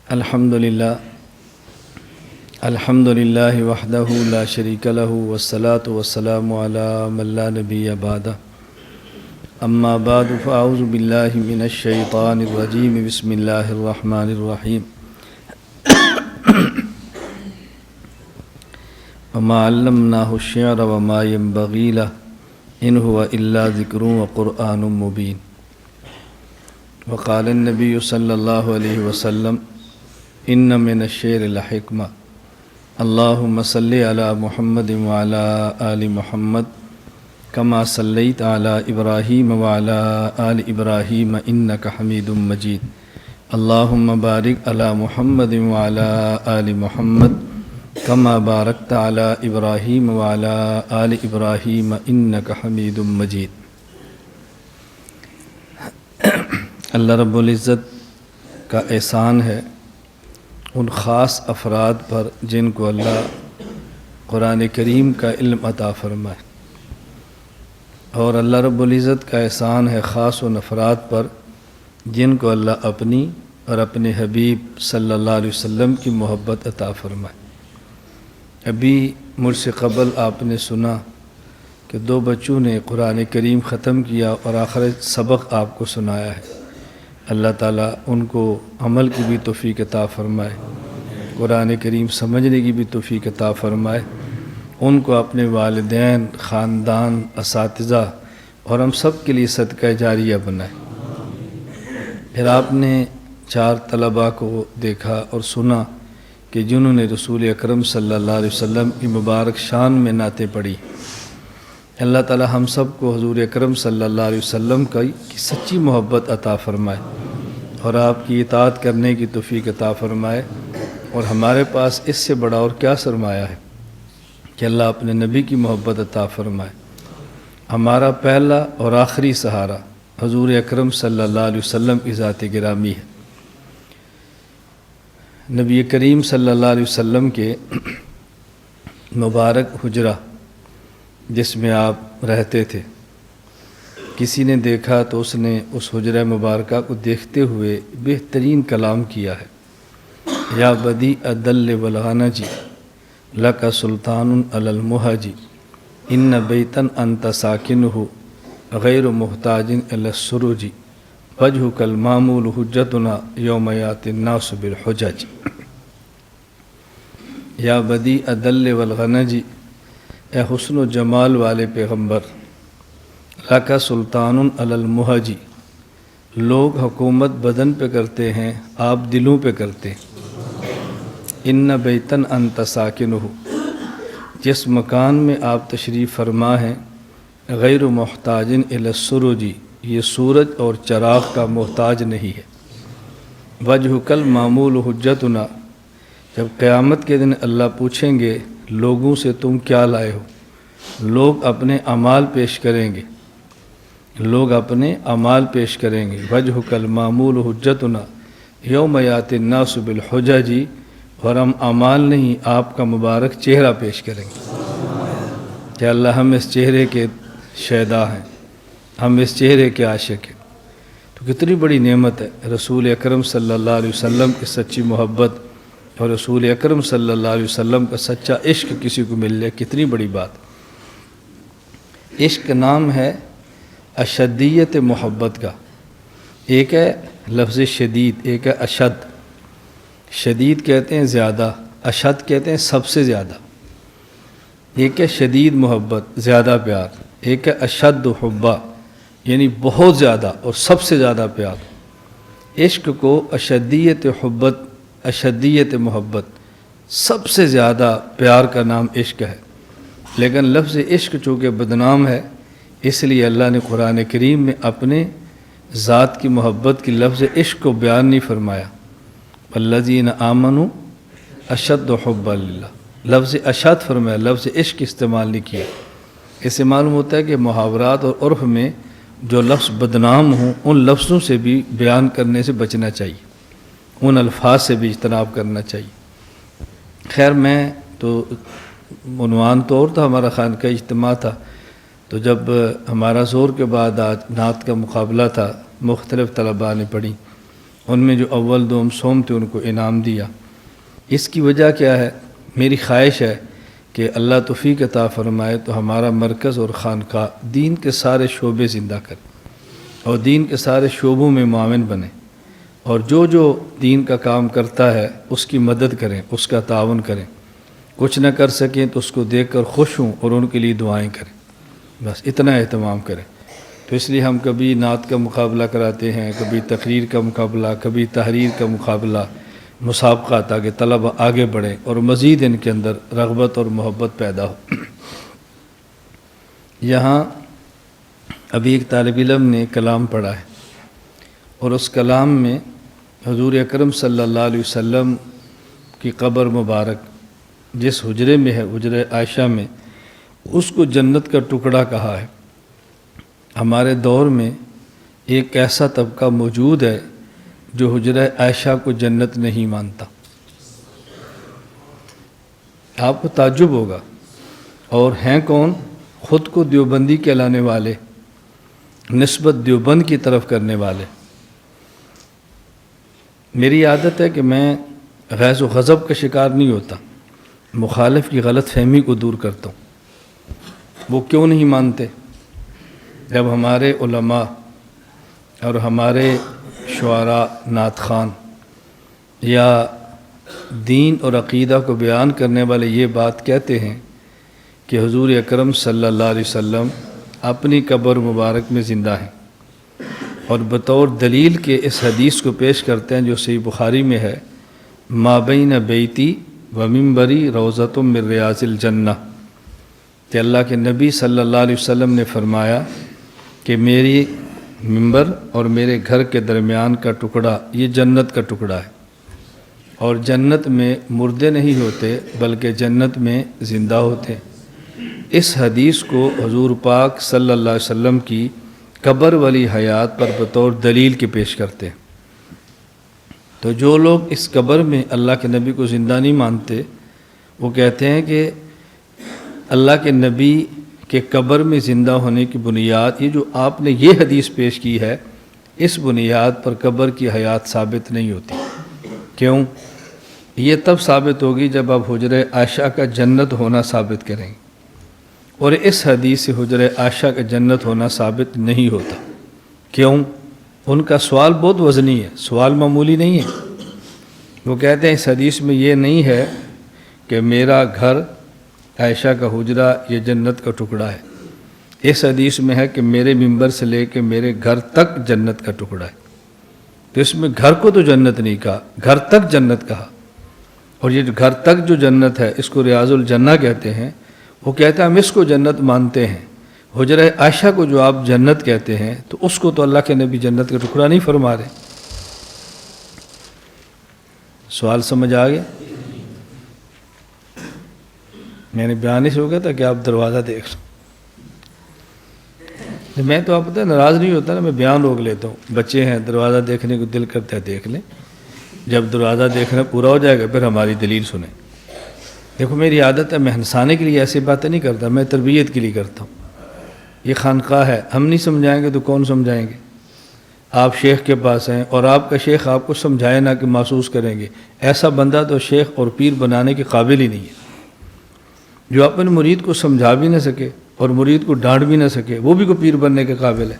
الحمدللہ وحدہ لا شریک لہ والصلاة والسلام علی من لا نبی بعدہ اما بعد فاعوذ باللہ من الشیطان الرجیم بسم اللہ الرحمن الرحیم وما علمناہ الشعر وما ينبغی لہ ان هو الا ذکر وقرآن مبین وقال النبی صلی اللہ علیہ وسلم ان من الشعر لحکمہ اللہم صلی علی محمد وعلی آل محمد کما صلیت علی ابراہیم وعلی آل ابراہیم انک حمید مجید اللہم بارک علی محمد وعلی آل محمد کما بارکت علی ابراہیم وعلی آل ابراہیم انک حمید مجید۔ اللہ رب العزت کا احسان ہے ان خاص افراد پر جن کو اللہ قرآن کریم کا علم عطا فرمائے، اور اللہ رب العزت کا احسان ہے خاص ان افراد پر جن کو اللہ اپنی اور اپنے حبیب صلی اللہ علیہ وسلم کی محبت عطا فرمائے۔ ابھی مجھ سے قبل آپ نے سنا کہ دو بچوں نے قرآن کریم ختم کیا اور آخر سبق آپ کو سنایا ہے۔ اللہ تعالیٰ ان کو عمل کی بھی توفیق عطا فرمائے، قرآن کریم سمجھنے کی بھی توفیق عطا فرمائے، ان کو اپنے والدین، خاندان، اساتذہ اور ہم سب کے لیے صدقہ جاریہ بنائے۔ پھر آپ نے 4 طلباء کو دیکھا اور سنا کہ جنہوں نے رسول اکرم صلی اللہ علیہ وسلم کی مبارک شان میں نعتیں پڑھی۔ اللہ تعالی ہم سب کو حضور اکرم صلی اللہ علیہ وسلم کی سچی محبت عطا فرمائے اور آپ کی اطاعت کرنے کی توفیق عطا فرمائے۔ اور ہمارے پاس اس سے بڑا اور کیا سرمایہ ہے کہ اللہ اپنے نبی کی محبت عطا فرمائے۔ ہمارا پہلا اور آخری سہارا حضور اکرم صلی اللہ علیہ وسلم کی ذات گرامی ہے۔ نبی کریم صلی اللہ علیہ وسلم کے مبارک حجرہ جس میں آپ رہتے تھے، کسی نے دیکھا تو اس نے اس حجرہ مبارکہ کو دیکھتے ہوئے بہترین کلام کیا ہے۔ یا بدیع الدل والغنج لک سلطان علی المہج ان بیتا انت ساکنہ غیر محتاج الی السرج وجہک المعمول حجتنا یوم یاتی الناس بالحجج۔ یا بدیع الدل والغنج، اے حسن و جمال والے پیغمبر، لک سلطان علی المہج، لوگ حکومت بدن پہ کرتے ہیں، آپ دلوں پہ کرتے ہیں۔ ان بیتن انت ساکنہ، جس مکان میں آپ تشریف فرما ہیں، غیر محتاج الی السرج، یہ سورج اور چراغ کا محتاج نہیں ہے۔ وجہک المعمول حجتنا، جب قیامت کے دن اللہ پوچھیں گے لوگوں سے تم کیا لائے ہو، لوگ اپنے اعمال پیش کریں گے، وجہک المعمول حجتنا یوم یاتی الناس بالحجج، اور ہم اعمال نہیں آپ کا مبارک چہرہ پیش کریں گے کہ اللہ ہم اس چہرے کے شیدا ہیں، ہم اس چہرے کے عاشق ہیں۔ تو کتنی بڑی نعمت ہے رسول اکرم صلی اللہ علیہ وسلم کی سچی محبت اور رسول اکرم صلی اللہ علیہ وسلم کا سچا عشق کسی کو مل جائے، کتنی بڑی بات۔ عشق نام ہے اشدیت محبت کا۔ ایک ہے لفظ شدید، ایک ہے اشد۔ شدید کہتے ہیں زیادہ، اشد کہتے ہیں سب سے زیادہ۔ ایک ہے شدید محبت، زیادہ پیار، ایک ہے اشد حبہ یعنی بہت زیادہ اور سب سے زیادہ پیار۔ عشق کو اشدیت محبت، سب سے زیادہ پیار کا نام عشق ہے، لیکن لفظ عشق چونکہ بدنام ہے اس لیے اللہ نے قرآن کریم میں اپنے ذات کی محبت کی لفظ عشق کو بیان نہیں فرمایا۔ والذین آمنوا اشد حبا للہ، لفظ اشد فرمایا، لفظ عشق استعمال نہیں کیا۔ اس سے معلوم ہوتا ہے کہ محاورات اور عرف میں جو لفظ بدنام ہوں ان لفظوں سے بھی بیان کرنے سے بچنا چاہیے، ان الفاظ سے بھی اجتناب کرنا چاہیے۔ خیر میں تو عنوان طور تھا، ہمارا خانقاہ اجتماع تھا، تو جب ہمارا زور کے بعد آج نعت کا مقابلہ تھا، مختلف طلباء نے پڑھی ان میں جو اول دوم سوم تھے ان کو انعام دیا۔ اس کی وجہ کیا ہے؟ میری خواہش ہے کہ اللہ توفیق عطا فرمائے تو ہمارا مرکز اور خانقاہ دین کے سارے شعبے زندہ کرے اور دین کے سارے شعبوں میں معاون بنے، اور جو دین کا کام کرتا ہے اس کی مدد کریں، اس کا تعاون کریں، کچھ نہ کر سکیں تو اس کو دیکھ کر خوش ہوں اور ان کے لیے دعائیں کریں، بس اتنا اہتمام کریں۔ تو اس لیے ہم کبھی نعت کا مقابلہ کراتے ہیں، کبھی تقریر کا مقابلہ، کبھی تحریر کا مقابلہ، مسابقہ، تاکہ طلبہ آگے بڑھیں اور مزید ان کے اندر رغبت اور محبت پیدا ہو۔ یہاں ابھی ایک طالب علم نے کلام پڑھا ہے، اور اس کلام میں حضور اکرم صلی اللہ علیہ وسلم کی قبر مبارک جس حجرے میں ہے، حجرہ عائشہ میں، اس کو جنت کا ٹکڑا کہا ہے۔ ہمارے دور میں ایک ایسا طبقہ موجود ہے جو حجرہ عائشہ کو جنت نہیں مانتا۔ آپ کو تعجب ہوگا، اور ہیں کون؟ خود کو دیوبندی کہلانے والے، نسبت دیوبند کی طرف کرنے والے۔ میری عادت ہے کہ میں غیظ و غضب کا شکار نہیں ہوتا، مخالف کی غلط فہمی کو دور کرتا ہوں۔ وہ کیوں نہیں مانتے؟ جب ہمارے علماء اور ہمارے شعراء، نعت خوان یا دین اور عقیدہ کو بیان کرنے والے یہ بات کہتے ہیں کہ حضور اکرم صلی اللہ علیہ وسلم اپنی قبر مبارک میں زندہ ہیں، اور بطور دلیل کے اس حدیث کو پیش کرتے ہیں جو صحیح بخاری میں ہے، ما بین بیتی و منبری روضۃ من ریاض الجنہ، کہ اللہ کے نبی صلی اللہ علیہ وسلم نے فرمایا کہ میری منبر اور میرے گھر کے درمیان کا ٹکڑا یہ جنت کا ٹکڑا ہے، اور جنت میں مردے نہیں ہوتے بلکہ جنت میں زندہ ہوتے ہیں۔ اس حدیث کو حضور پاک صلی اللہ علیہ وسلم کی قبر والی حیات پر بطور دلیل کے پیش کرتے ہیں۔ تو جو لوگ اس قبر میں اللہ کے نبی کو زندہ نہیں مانتے، وہ کہتے ہیں کہ اللہ کے نبی کے قبر میں زندہ ہونے کی بنیاد، یہ جو آپ نے یہ حدیث پیش کی ہے، اس بنیاد پر قبر کی حیات ثابت نہیں ہوتی۔ کیوں؟ یہ تب ثابت ہوگی جب آپ حجرہ عائشہ کا جنت ہونا ثابت کریں، اور اس حدیث سے حجرہ عائشہ کا جنت ہونا ثابت نہیں ہوتا۔ کیوں؟ ان کا سوال بہت وزنی ہے، سوال معمولی نہیں ہے۔ وہ کہتے ہیں اس حدیث میں یہ نہیں ہے کہ میرا گھر عائشہ کا حجرہ یہ جنت کا ٹکڑا ہے، اس حدیث میں ہے کہ میرے منبر سے لے کے میرے گھر تک جنت کا ٹکڑا ہے۔ تو اس میں گھر کو تو جنت نہیں کہا، گھر تک جنت کہا، اور یہ جو گھر تک جو جنت ہے اس کو ریاض الجنہ کہتے ہیں۔ وہ کہتا ہے ہم اس کو جنت مانتے ہیں، حجرہ عائشہ کو جو آپ جنت کہتے ہیں تو اس کو تو اللہ کے نبی جنت کا ٹکڑا نہیں فرما رہے۔ سوال سمجھ آ گیا؟ میں نے بیان اس ہو گیا تھا کہ آپ دروازہ دیکھ لیں۔ میں تو آپ پتہ ناراض نہیں ہوتا نا، میں بیان روک لیتا ہوں، بچے ہیں دروازہ دیکھنے کو دل کرتا ہے دیکھ لیں، جب دروازہ دیکھنا پورا ہو جائے گا پھر ہماری دلیل سنیں۔ دیکھو میری عادت ہے میں ہنسانے کے لیے ایسی باتیں نہیں کرتا، میں تربیت کے لیے کرتا ہوں۔ یہ خانقاہ ہے، ہم نہیں سمجھائیں گے تو کون سمجھائیں گے؟ آپ شیخ کے پاس ہیں اور آپ کا شیخ آپ کو سمجھائے نہ کہ محسوس کریں گے، ایسا بندہ تو شیخ اور پیر بنانے کے قابل ہی نہیں ہے۔ جو اپنے مرید کو سمجھا بھی نہ سکے اور مرید کو ڈانٹ بھی نہ سکے، وہ بھی کو پیر بننے کے قابل ہے۔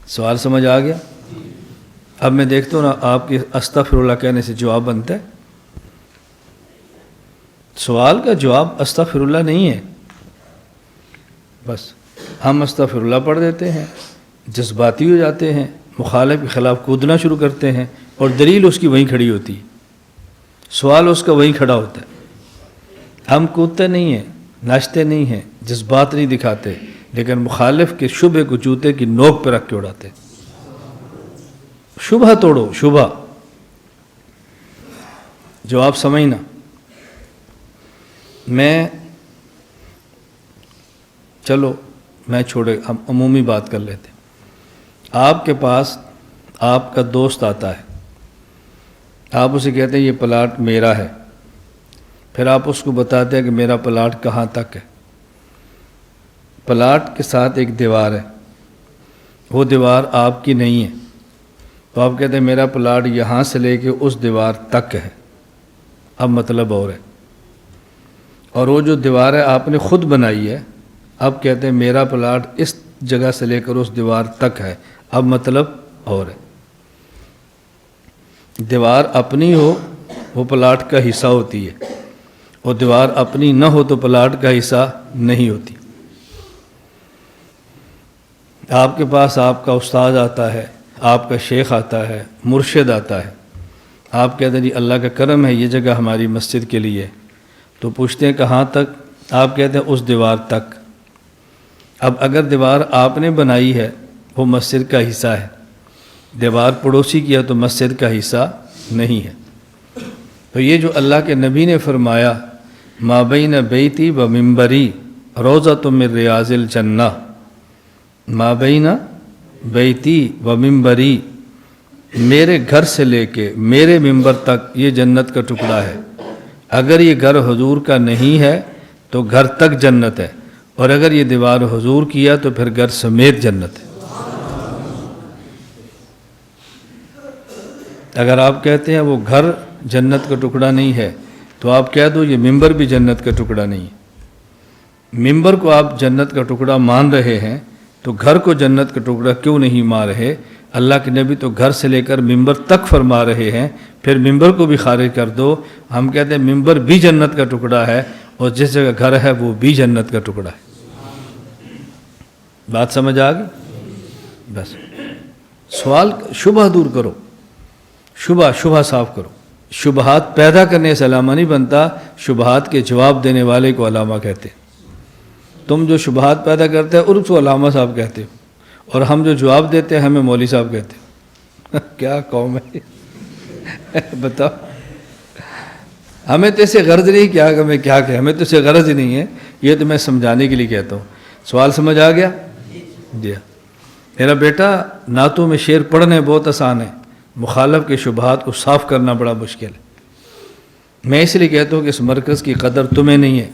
سوال سمجھ آ گیا؟ اب میں دیکھتا ہوں نا آپ کے استغفر اللہ کہنے سے جواب بنتا ہے۔ سوال کا جواب استغفر اللہ نہیں ہے، بس ہم استغفر اللہ پڑھ دیتے ہیں، جذباتی ہو جاتے ہیں، مخالف کے خلاف کودنا شروع کرتے ہیں، اور دلیل اس کی وہیں کھڑی ہوتی ہے، سوال اس کا وہیں کھڑا ہوتا ہے۔ ہم کودتے نہیں ہیں، ناچتے نہیں ہیں، جذبات نہیں دکھاتے، لیکن مخالف کے شبہ کو جوتے کی نوک پہ رکھ کے اڑاتے ہیں۔ شبہ توڑو، شبہ، جواب سمجھنا۔ چلو میں چھوڑے، ہم عمومی بات کر لیتے ہیں۔ آپ کے پاس آپ کا دوست آتا ہے، آپ اسے کہتے ہیں یہ پلاٹ میرا ہے، پھر آپ اس کو بتاتے ہیں کہ میرا پلاٹ کہاں تک ہے۔ پلاٹ کے ساتھ ایک دیوار ہے، وہ دیوار آپ کی نہیں ہے، تو آپ کہتے ہیں میرا پلاٹ یہاں سے لے کے اس دیوار تک ہے، اب مطلب اور ہے۔ اور وہ جو دیوار ہے آپ نے خود بنائی ہے، اب کہتے ہیں میرا پلاٹ اس جگہ سے لے کر اس دیوار تک ہے، اب مطلب اور ہے۔ دیوار اپنی ہو وہ پلاٹ کا حصہ ہوتی ہے، اور دیوار اپنی نہ ہو تو پلاٹ کا حصہ نہیں ہوتی۔ آپ کے پاس آپ کا استاد آتا ہے، آپ کا شیخ آتا ہے، مرشد آتا ہے، آپ کہتے ہیں جی اللہ کا کرم ہے یہ جگہ ہماری مسجد کے لیے، تو پوچھتے ہیں کہاں تک؟ آپ کہتے ہیں اس دیوار تک۔ اب اگر دیوار آپ نے بنائی ہے وہ مسجد کا حصہ ہے، دیوار پڑوسی کی ہے تو مسجد کا حصہ نہیں ہے۔ تو یہ جو اللہ کے نبی نے فرمایا ما بین بیتی و ممبری روضۃ من ریاض الجنہ، ما بین بیتی و ممبری، میرے گھر سے لے کے میرے ممبر تک یہ جنت کا ٹکڑا ہے۔ اگر یہ گھر حضور کا نہیں ہے تو گھر تک جنت ہے، اور اگر یہ دیوار حضور کیا تو پھر گھر سمیت جنت ہے۔ اگر آپ کہتے ہیں وہ گھر جنت کا ٹکڑا نہیں ہے تو آپ کہہ دو یہ ممبر بھی جنت کا ٹکڑا نہیں ہے۔ ممبر کو آپ جنت کا ٹکڑا مان رہے ہیں تو گھر کو جنت کا ٹکڑا کیوں نہیں مان رہے؟ اللہ کے نبی تو گھر سے لے کر ممبر تک فرما رہے ہیں، پھر ممبر کو بھی خارج کر دو۔ ہم کہتے ہیں ممبر بھی جنت کا ٹکڑا ہے، اور جس جگہ گھر ہے وہ بھی جنت کا ٹکڑا ہے۔ بات سمجھ آ گئی؟ بس سوال شبہ دور کرو، شبہ صاف کرو۔ شبہات پیدا کرنے سے علامہ نہیں بنتا، شبہات کے جواب دینے والے کو علامہ کہتے ہیں۔ تم جو شبہات پیدا کرتے ہو ان کو علامہ صاحب کہتے ہو، اور ہم جو جواب دیتے ہیں ہمیں مولوی صاحب کہتے ہیں۔ کیا قوم ہے بتاؤ؟ ہمیں تو اسے غرض نہیں کیا کہ ہمیں کیا کہ ہمیں تو اسے غرض ہی نہیں ہے، یہ تو میں سمجھانے کے لیے کہتا ہوں۔ سوال سمجھ آ گیا؟ جی ہاں۔ میرا بیٹا نعتوں میں شعر پڑھنے بہت آسان ہے، مخالف کے شبہات کو صاف کرنا بڑا مشکل ہے۔ میں اس لیے کہتا ہوں کہ اس مرکز کی قدر تمہیں نہیں ہے۔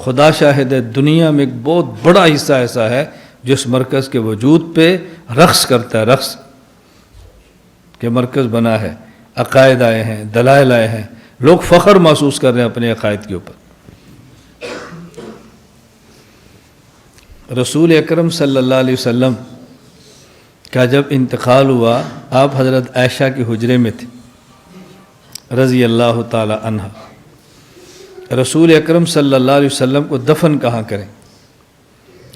خدا شاہد ہے دنیا میں ایک بہت بڑا حصہ ایسا ہے جو اس مرکز کے وجود پہ رقص کرتا ہے، رقص کہ مرکز بنا ہے، عقائد آئے ہیں، دلائل آئے ہیں، لوگ فخر محسوس کر رہے ہیں اپنے عقائد کے اوپر۔ رسول اکرم صلی اللہ علیہ وسلم کا جب انتقال ہوا، آپ حضرت عائشہ کے حجرے میں تھے رضی اللہ تعالی عنہ۔ رسول اکرم صلی اللہ علیہ وسلم کو دفن کہاں کریں؟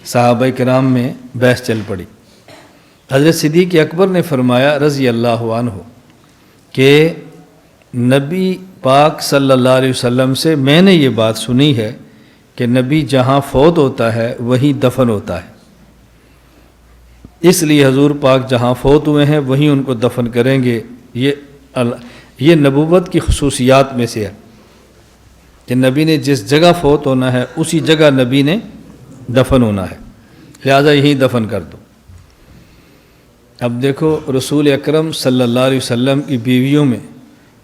صحابہ کرام میں بحث چل پڑی۔ حضرت صدیق اکبر نے فرمایا رضی اللہ عنہ کہ نبی پاک صلی اللہ علیہ وسلم سے میں نے یہ بات سنی ہے کہ نبی جہاں فوت ہوتا ہے وہیں دفن ہوتا ہے، اس لیے حضور پاک جہاں فوت ہوئے ہیں وہیں ان کو دفن کریں گے۔ یہ نبوت کی خصوصیات میں سے ہے کہ نبی نے جس جگہ فوت ہونا ہے اسی جگہ نبی نے دفن ہونا ہے، لہذا یہیں دفن کر دو۔ اب دیکھو رسول اکرم صلی اللہ علیہ وسلم کی بیویوں میں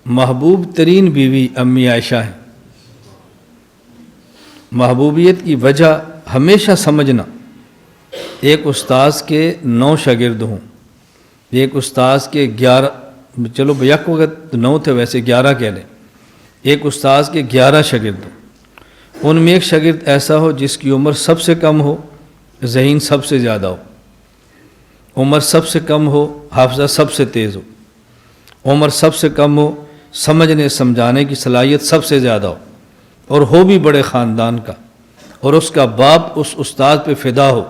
محبوب ترین بیوی امی عائشہ ہیں۔ محبوبیت کی وجہ ہمیشہ سمجھنا، ایک استاذ کے 9 شاگرد ہوں، ایک استاذ کے 11، چلو یک وقت 9 تھے ویسے 11 کہہ لیں، ایک استاذ کے 11 شاگرد ہوں، ان میں ایک شاگرد ایسا ہو جس کی عمر سب سے کم ہو، ذہین سب سے زیادہ ہو، عمر سب سے کم ہو، حافظہ سب سے تیز ہو، عمر سب سے کم ہو، سمجھنے سمجھانے کی صلاحیت سب سے زیادہ ہو، اور بھی بڑے خاندان کا، اور اس کا باپ اس استاد پہ فدا ہو،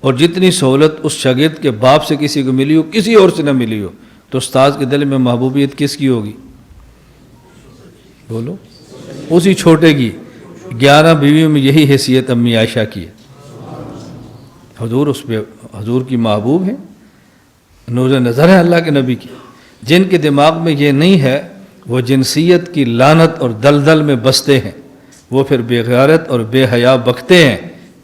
اور جتنی سہولت اس شاگرد کے باپ سے کسی کو ملی ہو کسی اور سے نہ ملی ہو، تو استاد کے دل میں محبوبیت کس کی ہوگی؟ بولو، اسی چھوٹے کی۔ 11 بیویوں میں یہی حیثیت امی عائشہ کی ہے۔ حضور اس پہ حضور کی محبوب ہیں، نور نظر ہے اللہ کے نبی کی۔ جن کے دماغ میں یہ نہیں ہے وہ جنسیت کی لعنت اور دلدل میں بستے ہیں، وہ پھر بے غیرت اور بے حیا بکتے ہیں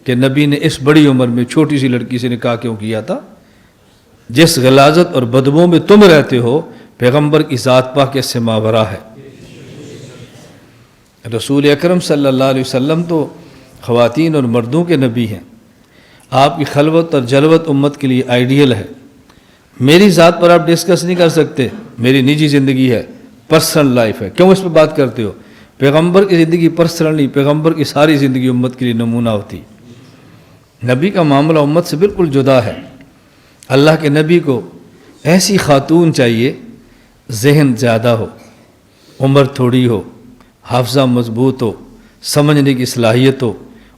کہ نبی نے اس بڑی عمر میں چھوٹی سی لڑکی سے نکاح کیوں کیا تھا؟ جس غلاظت اور بدبو میں تم رہتے ہو پیغمبر کی ذات پاک اس سے ماورا ہے۔ رسول اکرم صلی اللہ علیہ وسلم تو خواتین اور مردوں کے نبی ہیں، آپ کی خلوت اور جلوت امت کے لیے آئیڈیل ہے۔ میری ذات پر آپ ڈسکس نہیں کر سکتے، میری نجی زندگی ہے، پرسنل لائف ہے، کیوں اس پہ بات کرتے ہو؟ پیغمبر کی زندگی پرسنل نہیں، پیغمبر کی ساری زندگی امت کے لیے نمونہ ہوتی۔ نبی کا معاملہ امت سے بالکل جدا ہے۔ اللہ کے نبی کو ایسی خاتون چاہیے ذہن زیادہ ہو، عمر تھوڑی ہو، حافظہ مضبوط ہو، سمجھنے کی صلاحیت ہو،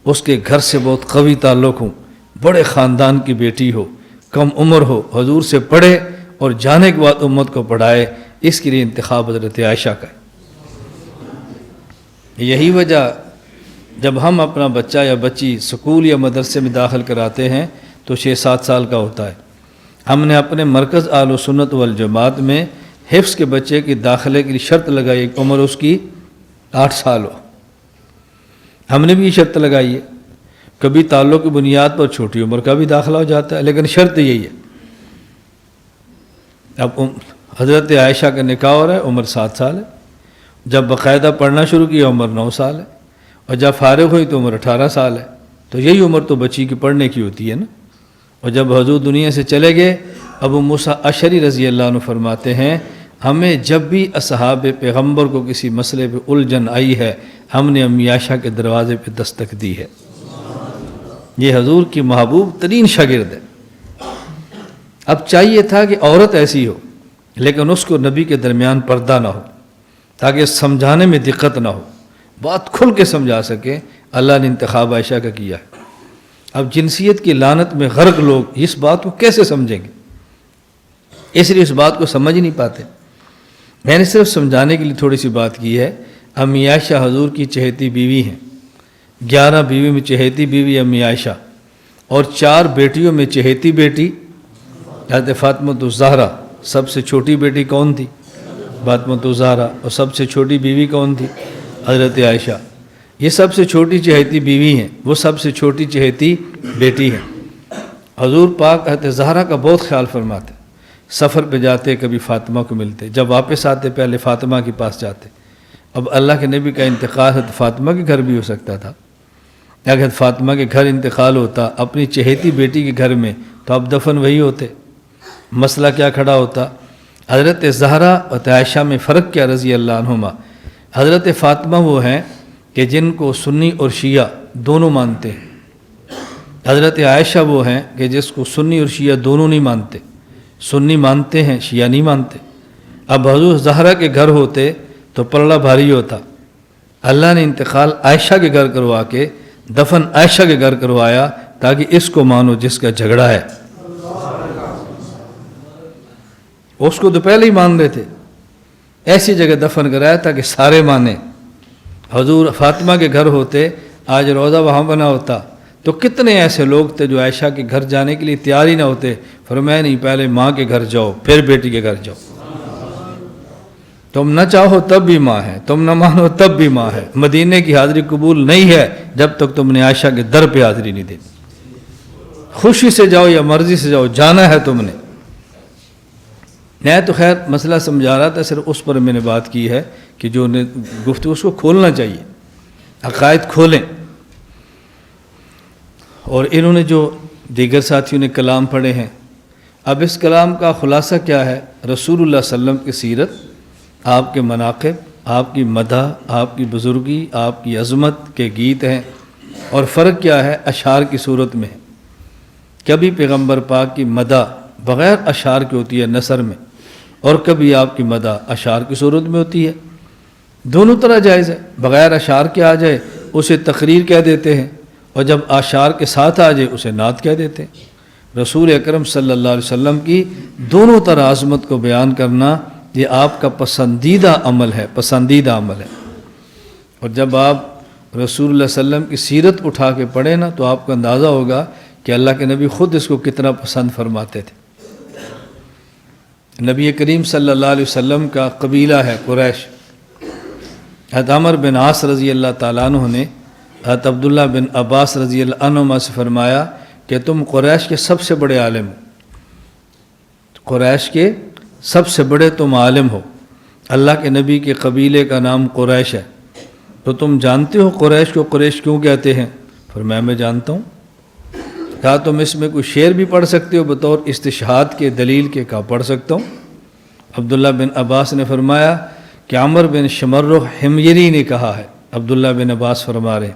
اس کے گھر سے بہت قوی تعلق ہو، بڑے خاندان کی بیٹی ہو، کم عمر ہو، حضور سے پڑھے اور جانے کے بعد امت کو پڑھائے۔ اس کے لیے انتخاب حضرت عائشہ کا ہے۔ یہی وجہ جب ہم اپنا بچہ یا بچی سکول یا مدرسے میں داخل کراتے ہیں تو 6-7 سال کا ہوتا ہے۔ ہم نے اپنے مرکز اہل سنت والجماعت میں حفظ کے بچے کی داخلے کی شرط لگائی، ایک عمر اس کی 8 سال ہو۔ ہم نے بھی یہ شرط لگائی ہے۔ کبھی تعلق کی بنیاد پر چھوٹی عمر کا بھی داخلہ ہو جاتا ہے، لیکن شرط یہی ہے۔ اب حضرت عائشہ کا نکاح ہو رہا ہے، عمر 7 سال ہے۔ جب باقاعدہ پڑھنا شروع کیا عمر 9 سال ہے، اور جب فارغ ہوئی تو عمر 18 سال ہے۔ تو یہی عمر تو بچی کی پڑھنے کی ہوتی ہے نا۔ اور جب حضور دنیا سے چلے گئے، ابو موسیٰ اشعری رضی اللہ عنہ فرماتے ہیں، ہمیں جب بھی اصحاب پیغمبر کو کسی مسئلے پہ الجھن آئی ہے، ہم نے امی عائشہ کے دروازے پہ دستک دی ہے۔ یہ حضور کی محبوب ترین شاگرد ہے۔ اب چاہیے تھا کہ عورت ایسی ہو، لیکن اس کو نبی کے درمیان پردہ نہ ہو، تاکہ سمجھانے میں دقت نہ ہو، بات کھل کے سمجھا سکے۔ اللہ نے انتخاب عائشہ کا کیا ہے۔ اب جنسیت کی لعنت میں غرق لوگ اس بات کو کیسے سمجھیں گے؟ اس لیے اس بات کو سمجھ نہیں پاتے۔ میں نے صرف سمجھانے کے لیے تھوڑی سی بات کی ہے۔ امی عائشہ حضور کی چہیتی بیوی ہیں۔ 11 بیوی میں چہیتی بیوی امی عائشہ، اور 4 بیٹیوں میں چہیتی بیٹی حضرت فاطمۃ الزہرا۔ سب سے چھوٹی بیٹی کون تھی؟ فاطمۃ الزہرا۔ اور سب سے چھوٹی بیوی کون تھی؟ حضرت عائشہ۔ یہ سب سے چھوٹی چہیتی بیوی ہیں، وہ سب سے چھوٹی چہیتی بیٹی ہیں۔ حضور پاک حضرت زہرا کا بہت خیال فرماتے۔ سفر پہ جاتے کبھی فاطمہ کو ملتے، جب واپس آتے پہلے فاطمہ کے پاس جاتے۔ اب اللہ کے نبی کا انتقال حضرت فاطمہ کے گھر بھی ہو سکتا تھا۔ اگر فاطمہ کے گھر انتقال ہوتا اپنی چہیتی بیٹی کے گھر میں تو اب دفن وہی ہوتے۔ مسئلہ کیا کھڑا ہوتا؟ حضرت زہرا اور عائشہ میں فرق کیا رضی اللہ عنہما؟ حضرت فاطمہ وہ ہیں کہ جن کو سنی اور شیعہ دونوں مانتے ہیں۔ حضرت عائشہ وہ ہیں کہ جس کو سنی اور شیعہ دونوں نہیں مانتے، سنی مانتے ہیں شیعہ نہیں مانتے۔ اب حضور زہرا کے گھر ہوتے تو پلڑا بھاری ہوتا۔ اللہ نے انتقال عائشہ کے گھر کروا کے دفن عائشہ کے گھر کروایا تاکہ اس کو مانو جس کا جھگڑا ہے۔ اس کو تو پہلے ہی مان رہے تھے، ایسی جگہ دفن کرایا تاکہ سارے مانیں۔ حضور فاطمہ کے گھر ہوتے، آج روضہ وہاں بنا ہوتا، تو کتنے ایسے لوگ تھے جو عائشہ کے گھر جانے کے لیے تیار ہی نہ ہوتے۔ فرمایا نہیں، پہلے ماں کے گھر جاؤ پھر بیٹی کے گھر جاؤ۔ تم نہ چاہو تب بھی ماں ہے، تم نہ مانو تب بھی ماں ہے۔ مدینے کی حاضری قبول نہیں ہے جب تک تم نے عائشہ کے در پہ حاضری نہیں دینی۔ خوشی سے جاؤ یا مرضی سے جاؤ، جانا ہے تم نے۔ میں تو خیر مسئلہ سمجھا رہا تھا، صرف اس پر میں نے بات کی ہے کہ جو گفتگو اس کو کھولنا چاہیے، عقائد کھولیں۔ اور انہوں نے جو دیگر ساتھیوں نے کلام پڑھے ہیں، اب اس کلام کا خلاصہ کیا ہے؟ رسول اللہ صلی اللہ علیہ وسلم کی سیرت، آپ کے مناقب، آپ کی مدح، آپ کی بزرگی، آپ کی عظمت کے گیت ہیں۔ اور فرق کیا ہے؟ اشعار کی صورت میں ہے۔ کبھی پیغمبر پاک کی مدح بغیر اشعار کی ہوتی ہے نثر میں، اور کبھی آپ کی مدح اشعار کی صورت میں ہوتی ہے۔ دونوں طرح جائز ہے۔ بغیر اشعار کے آ جائے اسے تقریر کہہ دیتے ہیں، اور جب اشعار کے ساتھ آ جائے اسے نعت کہہ دیتے ہیں۔ رسول اکرم صلی اللہ علیہ وسلم کی دونوں طرح عظمت کو بیان کرنا یہ آپ کا پسندیدہ عمل ہے، پسندیدہ عمل ہے۔ اور جب آپ رسول اللہ صلی اللہ علیہ وسلم کی سیرت اٹھا کے پڑھیں نا تو آپ کو اندازہ ہوگا کہ اللہ کے نبی خود اس کو کتنا پسند فرماتے تھے۔ نبی کریم صلی اللہ علیہ وسلم کا قبیلہ ہے قریش۔ حضرت عمر بن عاص رضی اللہ تعالیٰ عنہ نے حضرت عبداللہ بن عباس رضی اللہ عنہما سے فرمایا کہ تم قریش کے سب سے بڑے عالم ہو، قریش کے سب سے بڑے تم عالم ہو۔ اللہ کے نبی کے قبیلے کا نام قریش ہے، تو تم جانتے ہو قریش کو قریش کیوں کہتے ہیں؟ فرمایا میں جانتا ہوں۔ کہا تم اس میں کوئی شعر بھی پڑھ سکتے ہو بطور استشہاد کے دلیل کے؟ کہا پڑھ سکتا ہوں۔ عبداللہ بن عباس نے فرمایا کہ عمر بن شمرخ حميري نے کہا ہے، عبداللہ بن عباس فرما رہے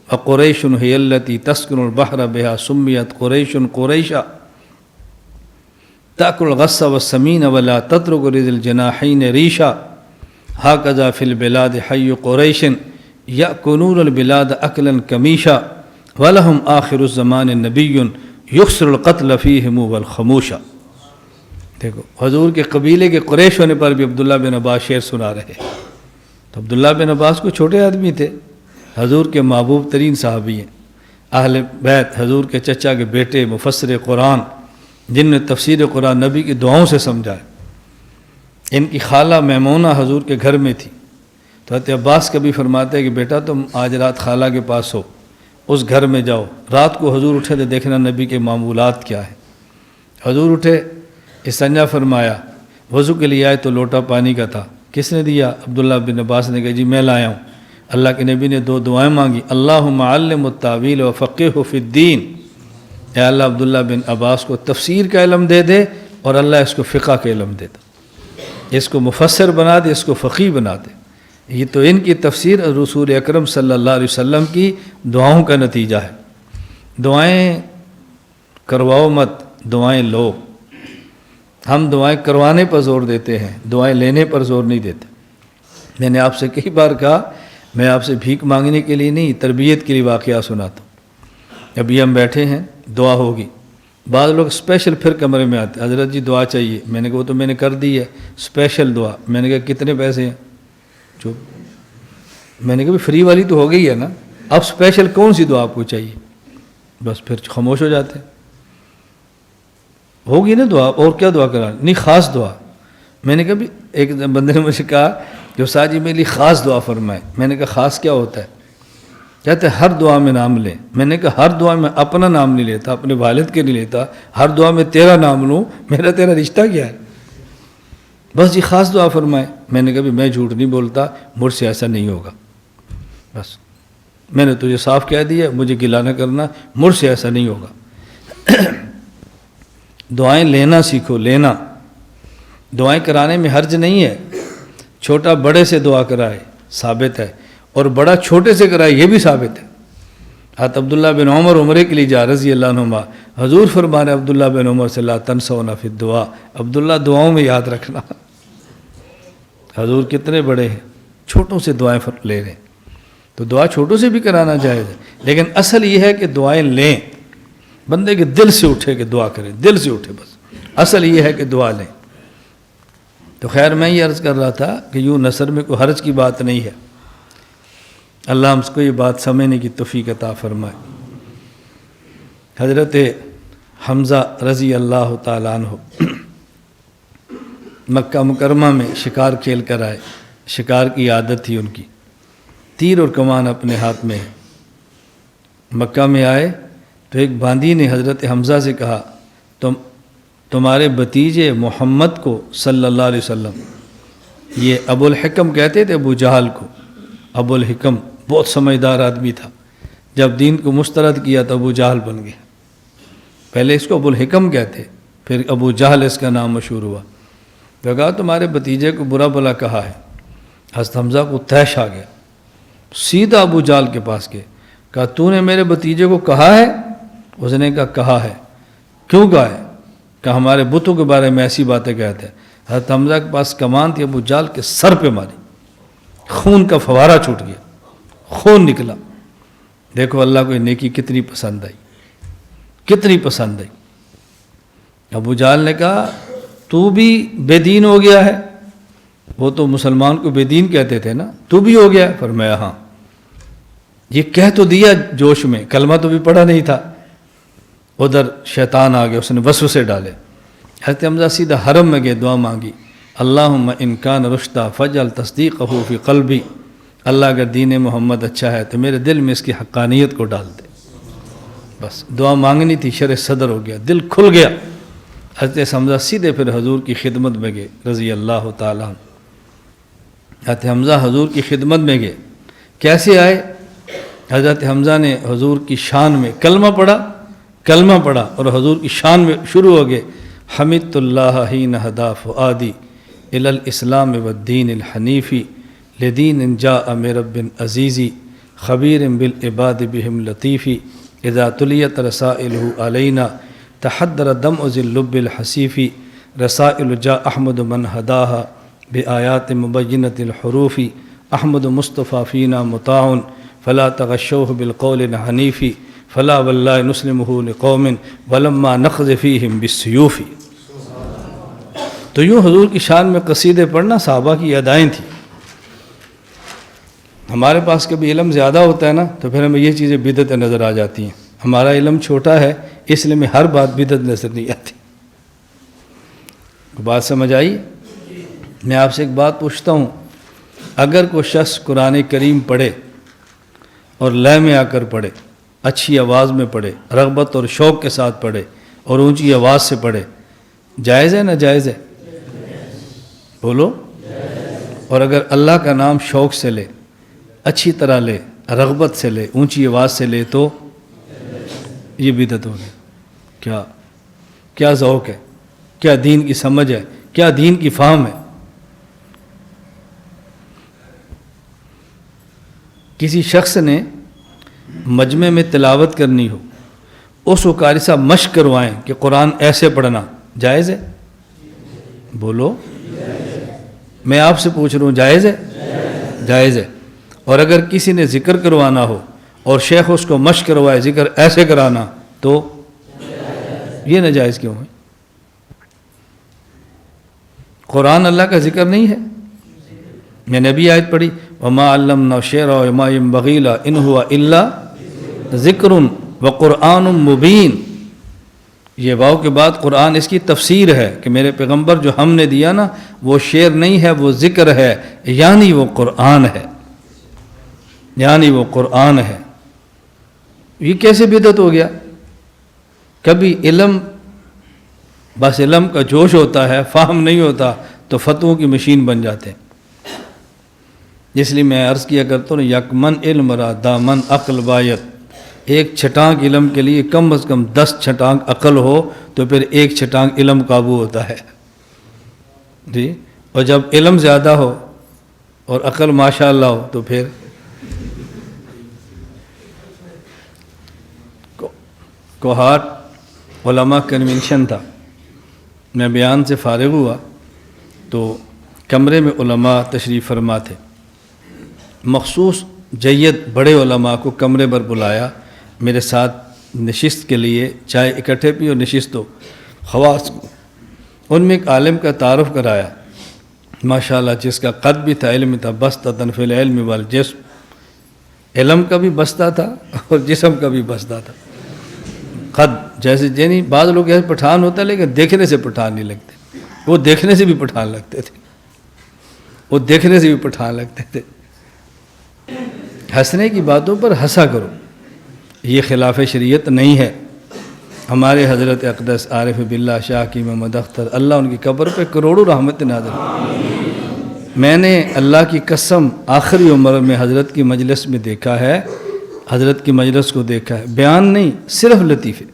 وقریش هي التي تسكن البحر بها سميت قریش قریشا تأكل الغص والسمين ولا تترك ذي الجناحين ريشا هكذا في البلاد حي قريش يأكلون البلاد أكلا كميشا ولهم آخر الزمان نبي يخسر القتل فيهم والخموشا۔ دیکھو حضور کے قبیلے کے قریش ہونے پر بھی عبداللہ بن عباس شعر سنا رہے ہیں۔ تو عبداللہ بن عباس کو چھوٹے آدمی تھے، حضور کے محبوب ترین صحابی ہیں، اہل بیت، حضور کے چچا کے بیٹے، مفسر قرآن، جن نے تفسیر قرآن نبی کی دعاؤں سے سمجھا ہے۔ ان کی خالہ میمونہ حضور کے گھر میں تھی، تو حضرت عباس کبھی فرماتے ہیں کہ بیٹا تم آج رات خالہ کے پاس ہو، اس گھر میں جاؤ۔ رات کو حضور اٹھے تو دیکھنا نبی کے معمولات کیا ہیں۔ حضور اٹھے، استنجا فرمایا، وضو کے لیے آئے تو لوٹا پانی کا تھا، کس نے دیا؟ عبداللہ بن عباس نے کہا جی میں لایا ہوں۔ اللہ کے نبی نے دو دعائیں مانگی، اللہم علم التاویل وفقہہ فی الدین، اے اللہ عبداللہ بن عباس کو تفسیر کا علم دے دے اور اللہ اس کو فقہ کا علم دے دے، اس کو مفسر بنا دے، اس کو فقیہ بنا دے۔ یہ تو ان کی تفسیر رسول اکرم صلی اللہ علیہ وسلم کی دعاؤں کا نتیجہ ہے۔ دعائیں کرواؤ مت، دعائیں لو۔ ہم دعائیں کروانے پر زور دیتے ہیں، دعائیں لینے پر زور نہیں دیتے۔ میں نے آپ سے کئی بار کہا میں آپ سے بھیک مانگنے کے لیے نہیں، تربیت کے لیے واقعہ سناتا ہوں۔ ابھی ہم بیٹھے ہیں، دعا ہوگی، بعض لوگ اسپیشل پھر کمرے میں آتے، حضرت جی دعا چاہیے، میں نے کہا وہ تو میں نے کر دی ہے، اسپیشل دعا، میں نے کہا کتنے پیسے ہیں؟ میں نے کہا بھی فری والی تو ہو گئی ہے نا، اب اسپیشل کون سی دعا آپ کو چاہیے؟ بس پھر خاموش ہو جاتے ہیں۔ ہوگی نا دعا، اور کیا دعا کرا؟ نہیں خاص دعا۔ میں نے کہا بھی ایک بندے نے مجھے کہا کہ استاد جی میرے لیے خاص دعا فرمائے۔ میں نے کہا خاص کیا ہوتا ہے؟ کہتے ہر دعا میں نام لیں۔ میں نے کہا ہر دعا میں اپنا نام نہیں لیتا، اپنے والد کے نہیں لیتا، ہر دعا میں تیرا نام لوں، میرا تیرا رشتہ کیا ہے؟ بس جی خاص دعا فرمائے۔ میں نے کہا بھی میں جھوٹ نہیں بولتا، مجھ سے ایسا نہیں ہوگا، بس میں نے تجھے صاف کہہ دیا، مجھے گلہ نہ کرنا، مجھ سے ایسا نہیں ہوگا۔ دعائیں لینا سیکھو، لینا۔ دعائیں کرانے میں حرج نہیں ہے، چھوٹا بڑے سے دعا کرائے ثابت ہے، اور بڑا چھوٹے سے کرائے یہ بھی ثابت ہے۔ حضرت عبداللہ بن عمر عمرے کے لیے جا رضی اللہ عنہما، حضور فرمانے عبداللہ بن عمر سے لا تنسونا فی الدعاء، عبداللہ دعاؤں میں یاد رکھنا۔ حضور کتنے بڑے ہیں، چھوٹوں سے دعائیں لے رہے ہیں، تو دعا چھوٹوں سے بھی کرانا جائز ہے، لیکن اصل یہ ہے کہ دعائیں لیں، بندے کے دل سے اٹھے کہ دعا کریں، دل سے اٹھے، بس اصل یہ ہے کہ دعا لیں۔ تو خیر میں یہ عرض کر رہا تھا کہ یوں نثر میں کوئی حرج کی بات نہیں ہے، اللہ ہم کو یہ بات سمجھنے کی توفیق عطا فرمائے۔ حضرت حمزہ رضی اللہ تعالیٰ عنہ مکہ مکرمہ میں شکار کھیل کر آئے، شکار کی عادت تھی ان کی، تیر اور کمان اپنے ہاتھ میں ہے۔ مکہ میں آئے تو ایک باندی نے حضرت حمزہ سے کہا تمہارے بھتیجے محمد کو صلی اللہ علیہ وسلم، یہ ابو الحکم کہتے تھے ابو جہل کو، ابو الحکم بہت سمجھدار آدمی تھا، جب دین کو مسترد کیا تو ابو جہل بن گیا۔ پہلے اس کو ابو الحکم کہتے، پھر ابو جہل اس کا نام مشہور ہوا۔ تو کہا تمہارے بھتیجے کو برا بھلا کہا ہے۔ حضرت حمزہ کو تیش آ گیا، سیدھا ابو جہل کے پاس گئے، کہا تو نے میرے بھتیجے کو کہا ہے؟ اس نے کہا ہے۔ کیوں کہا ہے؟ کہ ہمارے بتوں کے بارے میں ایسی باتیں کہتے ہیں۔ حضرت حمزہ کے پاس کمان تھی، ابو جہل کے سر پہ ماری، خون کا فوارہ چھوٹ گیا، خون نکلا۔ دیکھو اللہ کو یہ نیکی کتنی پسند آئی، کتنی پسند آئی۔ ابو جہل نے کہا تو بھی بے دین ہو گیا ہے؟ وہ تو مسلمان کو بے دین کہتے تھے نا، تو بھی ہو گیا ہے؟ فرمایا ہاں۔ یہ کہہ تو دیا جوش میں، کلمہ تو بھی پڑھا نہیں تھا، ادھر شیطان آ گیا، اس نے وسوسے ڈالے۔ حضرت حمزہ سیدھا حرم میں گئے، دعا مانگی، اللہم ان کان رشدہ فجعل تصدیقہ فی قلبی، اللہ اگر دین محمد اچھا ہے تو میرے دل میں اس کی حقانیت کو ڈال دے۔ بس دعا مانگنی تھی، شرح صدر ہو گیا، دل کھل گیا۔ حضرت حمزہ سیدھے پھر حضور کی خدمت میں گئے رضی اللہ تعالیٰ عنہ۔ حضرت حمزہ حضور کی خدمت میں گئے، کیسے آئے؟ حضرت حمزہ نے حضور کی شان میں کلمہ پڑھا، کلمہ پڑھا اور حضور کی شان میں شروع ہو گئے، حمدت اللہ حین ہدی فؤادی الی الاسلام والدین الحنیفی لدین جاء من رب عزیزی خبیر بالعباد بہم لطیفی اذا تلیت رسائلہ علینا تحدر دمع ذی اللب الحسیفی رسائل جاء احمد من ہداہا بآیات مبینۃ الحروف احمد مصطفیٰ فینا مطاع فلا تغشوہ بالقول الحنیف فلا واللہ نسلمہ لقوم ولما نقذ فیہم بالسیوف۔ تو یوں حضور کی شان میں قصیدے پڑھنا صحابہ کی ادائیں تھیں۔ ہمارے پاس کبھی علم زیادہ ہوتا ہے نا تو پھر ہمیں یہ چیزیں بدعت نظر آ جاتی ہیں، ہمارا علم چھوٹا ہے اس لیے میں ہر بات بدعت نظر نہیں آتی۔ بات سمجھ آئی؟ میں آپ سے ایک بات پوچھتا ہوں، اگر کوئی شخص قرآن کریم پڑھے اور لے میں آ کر پڑھے، اچھی آواز میں پڑھے، رغبت اور شوق کے ساتھ پڑھے اور اونچی آواز سے پڑھے، جائز ہے نہ جائز ہے؟ بولو۔ اور اگر اللہ کا نام شوق سے لے، اچھی طرح لے، رغبت سے لے، اونچی آواز سے لے تو یہ بدعت ہوگی۔ کیا ذوق ہے، کیا دین کی سمجھ ہے، کیا دین کی فہم ہے۔ کسی شخص نے مجمع میں تلاوت کرنی ہو، اس کو قاری صاحب مشق کروائیں کہ قرآن ایسے پڑھنا، جائز ہے؟ بولو۔ میں آپ سے پوچھ رہا ہوں، جائز ہے؟ جائز ہے۔ اور اگر کسی نے ذکر کروانا ہو اور شیخ اس کو مشق کروائے ذکر ایسے کرانا تو یہ ناجائز کیوں ہے؟ قرآن اللہ کا ذکر نہیں ہے؟ میں نے بھی آیت پڑھی، وَمَا عَلَّمْنَا الشِّعْرَ وَمَا يَنبَغِي لَهُ إِنْ هُوَ إِلَّا ذِكْرٌ وَقُرْآنٌ مُبِينٌ۔ یہ واو کے بعد قرآن اس کی تفسیر ہے کہ میرے پیغمبر جو ہم نے دیا نا وہ شعر نہیں ہے، وہ ذکر ہے، یعنی وہ قرآن ہے، یعنی وہ قرآن ہے۔ یہ کیسے بدعت ہو گیا؟ کبھی علم، بس علم کا جوش ہوتا ہے، فہم نہیں ہوتا تو فتووں کی مشین بن جاتے ہیں۔ اس لیے میں عرض کیا کرتا ہوں، یک من علم را دامن عقل باید، ایک چھٹانک علم کے لیے کم از کم 10 چھٹانک عقل ہو تو پھر ایک چھٹانک علم قابو ہوتا ہے جی۔ اور جب علم زیادہ ہو اور عقل ماشاءاللہ ہو تو پھر کوہاٹ علماء کنونشن تھا، میں بیان سے فارغ ہوا تو کمرے میں علماء تشریف فرما تھے، مخصوص جید بڑے علماء کو کمرے پر بلایا، میرے ساتھ نشست کے لیے، چائے اکٹھے پی اور نشست ہو خواص کو۔ ان میں ایک عالم کا تعارف کرایا ماشاءاللہ، جس کا قد بھی تھا، علم تھا، بسطۃ فی العلم والجسم، علم کا بھی بستا تھا اور جسم کا بھی بستا تھا۔ قد جیسے یعنی بعض لوگ ایسے پٹھان ہوتا ہے لیکن دیکھنے سے پٹھان نہیں لگتے، وہ دیکھنے سے بھی پٹھان لگتے تھے، وہ دیکھنے سے بھی پٹھان لگتے تھے۔ ہنسنے کی باتوں پر ہنسا کرو، یہ خلاف شریعت نہیں ہے۔ ہمارے حضرت اقدس عارف باللہ شاہ کی محمد اختر، اللہ ان کی قبر پہ کروڑوں رحمت نازل۔ میں نے اللہ کی قسم آخری عمر میں حضرت کی مجلس میں دیکھا ہے، حضرت کی مجلس کو دیکھا ہے، بیان نہیں، صرف لطیفے۔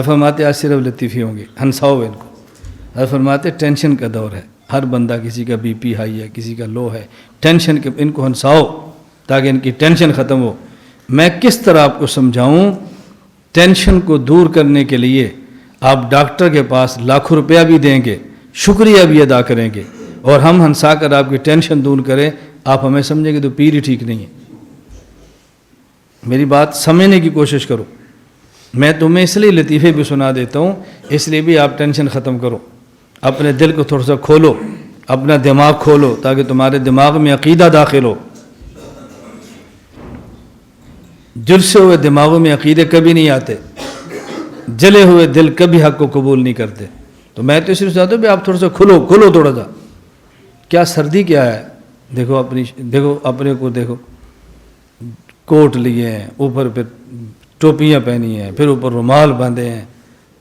فرماتے آج صرف لطیفے ہوں گے، ہنساؤ ان کو۔ فرماتے ٹینشن کا دور ہے، ہر بندہ، کسی کا بی پی ہائی ہے، کسی کا لو ہے، ٹینشن کے، ان کو ہنساؤ تاکہ ان کی ٹینشن ختم ہو۔ میں کس طرح آپ کو سمجھاؤں؟ ٹینشن کو دور کرنے کے لیے آپ ڈاکٹر کے پاس لاکھوں روپیہ بھی دیں گے، شکریہ بھی ادا کریں گے، اور ہم ہنسا کر آپ کی ٹینشن دور کریں، آپ ہمیں سمجھیں گے تو پیر ہی ٹھیک نہیں ہے۔ میری بات سمجھنے کی کوشش کرو۔ میں تمہیں اس لیے لطیفے بھی سنا دیتا ہوں، اس لیے بھی آپ ٹینشن ختم کرو، اپنے دل کو تھوڑا سا کھولو، اپنا دماغ کھولو تاکہ تمہارے دماغ میں عقیدہ داخل ہو۔ جلسے ہوئے دماغوں میں عقیدے کبھی نہیں آتے، جلے ہوئے دل کبھی حق کو قبول نہیں کرتے۔ تو میں تو اس لیے چاہتا ہوں کہ آپ تھوڑا سا کھلو تھوڑا سا۔ کیا سردی کیا ہے، دیکھو اپنے کو دیکھو، کوٹ لیے ہیں، اوپر پھر ٹوپیاں پہنی ہیں، پھر اوپر رومال باندھے ہیں،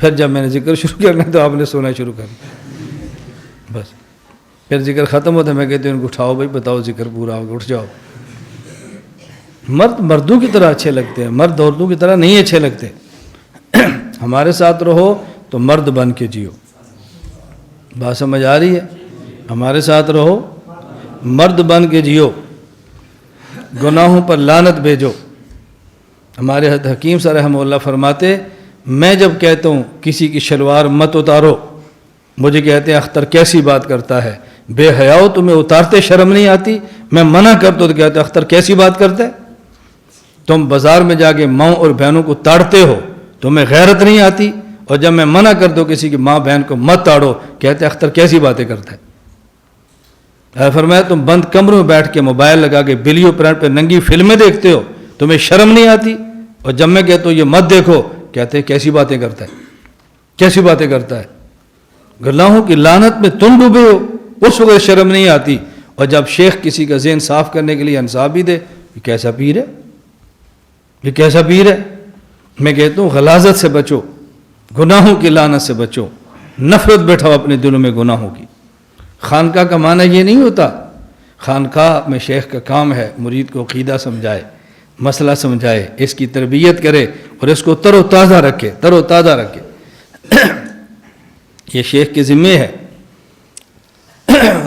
پھر جب میں نے ذکر شروع کرنا تو آپ نے سونا شروع کر دیا، بس پھر ذکر ختم ہوتا ہے، میں کہتی ہوں ان کو اٹھاؤ بھائی، بتاؤ ذکر پورا ہوگا، اٹھ جاؤ۔ مرد مردوں کی طرح اچھے لگتے ہیں، مرد عورتوں کی طرح نہیں اچھے لگتے۔ ہمارے ساتھ رہو تو مرد بن کے جیو. بات سمجھ آ رہی ہے؟ ہمارے ساتھ رہو مرد بن کے جیو، گناہوں پر لعنت بھیجو. ہمارے حکیم صاحب رحمہ اللہ فرماتے، میں جب کہتا ہوں کسی کی شلوار مت اتارو، مجھے کہتے ہیں اختر کیسی بات کرتا ہے، بے حیاؤ تمہیں اتارتے شرم نہیں آتی؟ میں منع کرتا ہوں تو کہتے اختر کیسی بات کرتا ہے؟ تم بازار میں جا کے ماں اور بہنوں کو تاڑتے ہو، تمہیں غیرت نہیں آتی؟ اور جب میں منع کرتا ہوں کسی کی ماں بہن کو مت تاڑو، کہتے اختر کیسی باتیں کرتا ہے؟ فرمایا تم بند کمروں میں بیٹھ کے موبائل لگا کے ویڈیو پرنٹ پہ ننگی فلمیں دیکھتے ہو، تمہیں شرم نہیں آتی؟ اور جب میں کہتا ہوں یہ مت دیکھو، کہتے ہیں کیسی باتیں کرتا ہے، کیسی باتیں کرتا ہے؟ گناہوں کی لعنت میں تم ڈوبے ہو، اس وقت شرم نہیں آتی. اور جب شیخ کسی کا ذہن صاف کرنے کے لیے انصاف بھی دے، یہ کیسا پیر ہے، یہ کیسا پیر ہے؟ میں کہتا ہوں غلاظت سے بچو، گناہوں کی لعنت سے بچو، نفرت بیٹھاؤ اپنے دلوں میں گناہوں کی. خانقاہ کا معنی یہ نہیں ہوتا. خانقاہ میں شیخ کا کام ہے مرید کو عقیدہ سمجھائے، مسئلہ سمجھائے، اس کی تربیت کرے اور اس کو تر و تازہ رکھے، تر و تازہ رکھے. یہ شیخ کے ذمے ہے.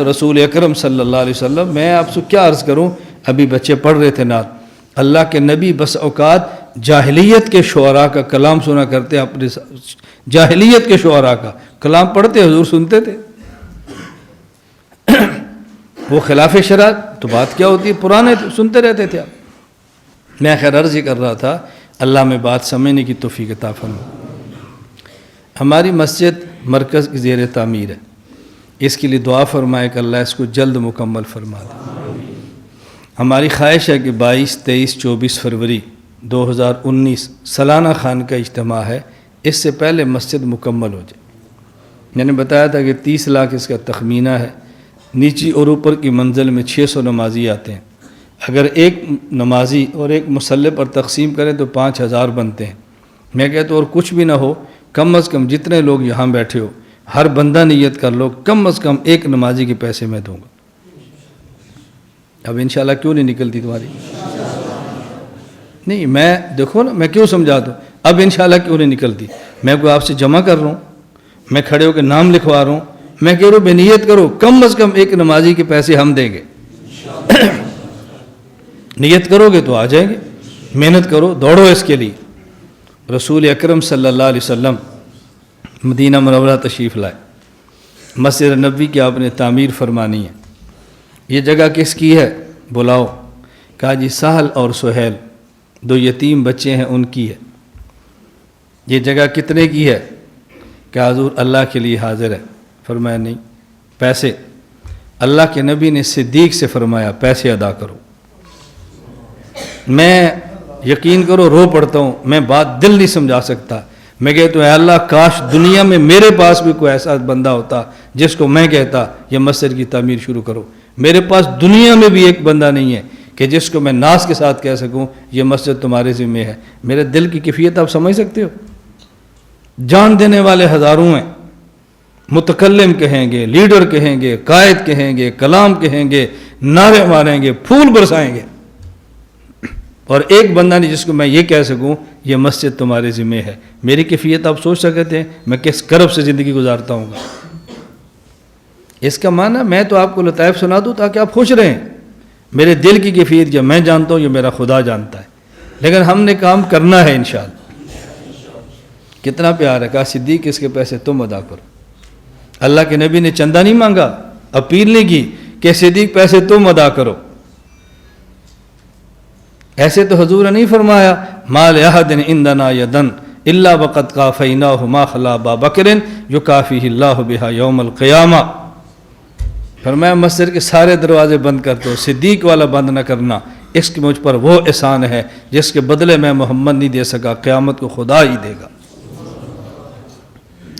رسول اکرم صلی اللہ علیہ وسلم، میں آپ سے کیا عرض کروں، ابھی بچے پڑھ رہے تھے نعت، اللہ کے نبی بس اوقات جاہلیت کے شعراء کا کلام سنا کرتے، اپنے جاہلیت کے شعراء کا کلام پڑھتے، حضور سنتے تھے. وہ خلاف شرع تو بات کیا ہوتی ہے، پرانے سنتے رہتے تھے آپ. میں خیر عرض ہی کر رہا تھا، اللہ میں بات سمجھنے کی توفیق عطا فرمائے. ہماری مسجد مرکز کی زیر تعمیر ہے، اس کے لیے دعا فرمائے کہ اللہ اس کو جلد مکمل فرما دے. ہماری خواہش ہے کہ 22، 23، 24 فروری 2019 سالانہ خانقاہ اجتماع ہے، اس سے پہلے مسجد مکمل ہو جائے. میں نے بتایا تھا کہ 30 لاکھ اس کا تخمینہ ہے. نیچی اور اوپر کی منزل میں 600 نمازی آتے ہیں. اگر ایک نمازی اور ایک مصلی پر تقسیم کریں تو 5000 بنتے ہیں. میں کہتا ہوں اور کچھ بھی نہ ہو، کم از کم جتنے لوگ یہاں بیٹھے ہو ہر بندہ نیت کر لو، کم از کم ایک نمازی کے پیسے میں دوں گا. اب انشاءاللہ کیوں نہیں نکلتی تمہاری؟ نہیں، میں دیکھو نا، میں کیوں سمجھاتا ہوں، اب انشاءاللہ کیوں نہیں نکلتی؟ میں کوئی آپ سے جمع کر رہا ہوں، میں کھڑے ہو کے نام لکھوا رہا ہوں، میں کہہ رہا ہوں بے نیت کرو، کم از کم ایک نمازی کے پیسے ہم دیں گے. نیت کرو گے تو آ جائیں گے، محنت کرو، دوڑو اس کے لیے. رسول اکرم صلی اللہ علیہ وسلم مدینہ منورہ تشریف لائے، مسجد نبوی کی آپ نے تعمیر فرمانی ہے. یہ جگہ کس کی ہے؟ بلاؤ. کہا جی سہل اور سہیل 2 یتیم بچے ہیں، ان کی ہے. یہ جگہ کتنے کی ہے؟ کہ حضور اللہ کے لیے حاضر ہے. فرمایا نہیں، پیسے. اللہ کے نبی نے صدیق سے فرمایا پیسے ادا کرو. میں یقین کرو رو پڑتا ہوں، میں بات دل نہیں سمجھا سکتا. میں کہتا ہوں اے اللہ کاش دنیا میں میرے پاس بھی کوئی ایسا بندہ ہوتا جس کو میں کہتا یہ مسجد کی تعمیر شروع کرو. میرے پاس دنیا میں بھی ایک بندہ نہیں ہے کہ جس کو میں ناز کے ساتھ کہہ سکوں یہ مسجد تمہارے ذمہ ہے. میرے دل کی کیفیت آپ سمجھ سکتے ہو؟ جان دینے والے ہزاروں ہیں، متکلم کہیں گے، لیڈر کہیں گے، قائد کہیں گے، کلام کہیں گے، نعرے ماریں گے، پھول برسائیں گے، اور ایک بندہ نہیں جس کو میں یہ کہہ سکوں یہ مسجد تمہارے ذمہ ہے. میری کیفیت آپ سوچ سکتے ہیں میں کس کرب سے زندگی گزارتا ہوں گا. اس کا معنی میں تو آپ کو لطائف سنا دوں تاکہ آپ خوش رہیں. میرے دل کی کیفیت یہ میں جانتا ہوں، یہ میرا خدا جانتا ہے، لیکن ہم نے کام کرنا ہے انشاءاللہ. کتنا پیار ہے. کہا صدیق اس کے پیسے تم ادا کرو. اللہ کے نبی نے چندہ نہیں مانگا، اپیل نہیں کی کہ صدیق پیسے تم ادا کرو. ایسے تو حضور نے نہیں فرمایا مال احد عندنا یدن الا وقد کافیناہ ما خلا ابا بکر یکافیہ اللہ بہا یوم القیامہ. فرمایا مسجد کے سارے دروازے بند کر دو، صدیق والا بند نہ کرنا، اس کی مجھ پر وہ احسان ہے جس کے بدلے میں محمد نہیں دے سکا، قیامت کو خدا ہی دے گا.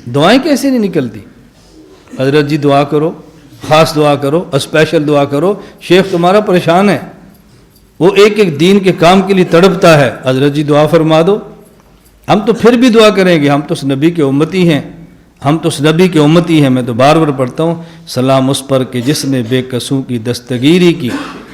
دعائیں کیسے نہیں نکلتی؟ حضرت جی دعا کرو، خاص دعا کرو، اسپیشل دعا کرو. شیخ تمہارا پریشان ہے، وہ ایک ایک دین کے کام کے لیے تڑپتا ہے. حضرت جی دعا فرما دو. ہم تو پھر بھی دعا کریں گے، ہم تو اس نبی کے امتی ہیں، ہم تو اس نبی کے امتی ہیں. میں تو بار بار پڑھتا ہوں سلام اس پر کہ جس نے بے کسوں کی دستگیری کی،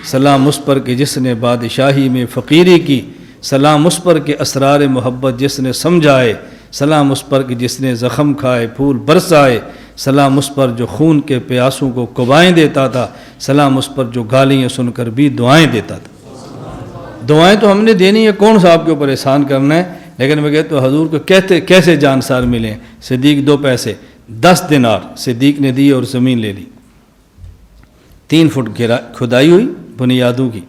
سلام اس پر کہ جس نے بادشاہی میں فقیری کی، سلام اس پر کہ اسرار محبت جس نے سمجھائے، سلام اس پر کہ جس نے زخم کھائے پھول برسائے، سلام اس پر جو خون کے پیاسوں کو کوبائیں دیتا تھا، سلام اس پر جو گالیاں سن کر بھی دعائیں دیتا تھا۔ دعائیں تو ہم نے دینی ہے، کون سا آپ کے اوپر احسان کرنا ہے، لیکن میں کہتا ہوں حضور کو کیسے جانسار ملے۔ صدیق 2 پیسے 10 دینار صدیق نے دی اور زمین لے لی، 3 فٹ کھدائی ہوئی بنیادوں کی۔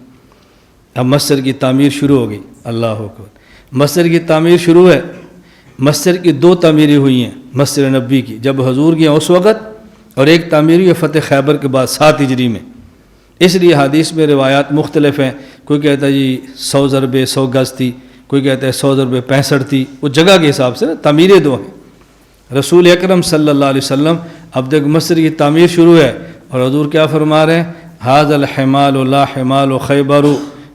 اب مسجد کی تعمیر شروع ہو گئی، اللہ اکبر، مسجد کی تعمیر شروع ہے۔ مسجد کی 2 تعمیریں ہوئی ہیں مسجد نبی کی، جب حضور گیا اس وقت، اور ایک تعمیر ہوئی فتح خیبر کے بعد 7 ہجری میں۔ اس لیے حدیث میں روایات مختلف ہیں، کوئی کہتا ہے جی 100 ضرب 100 گز تھی، کوئی کہتا ہے 100 ضرب 65 تھی، وہ جگہ کے حساب سے نا تعمیریں 2 ہیں۔ رسول اکرم صلی اللہ علیہ وسلم اب تک مسجد کی تعمیر شروع ہے، اور حضور کیا فرما رہے ہیں، ھذا الحمال لا حمال خیبر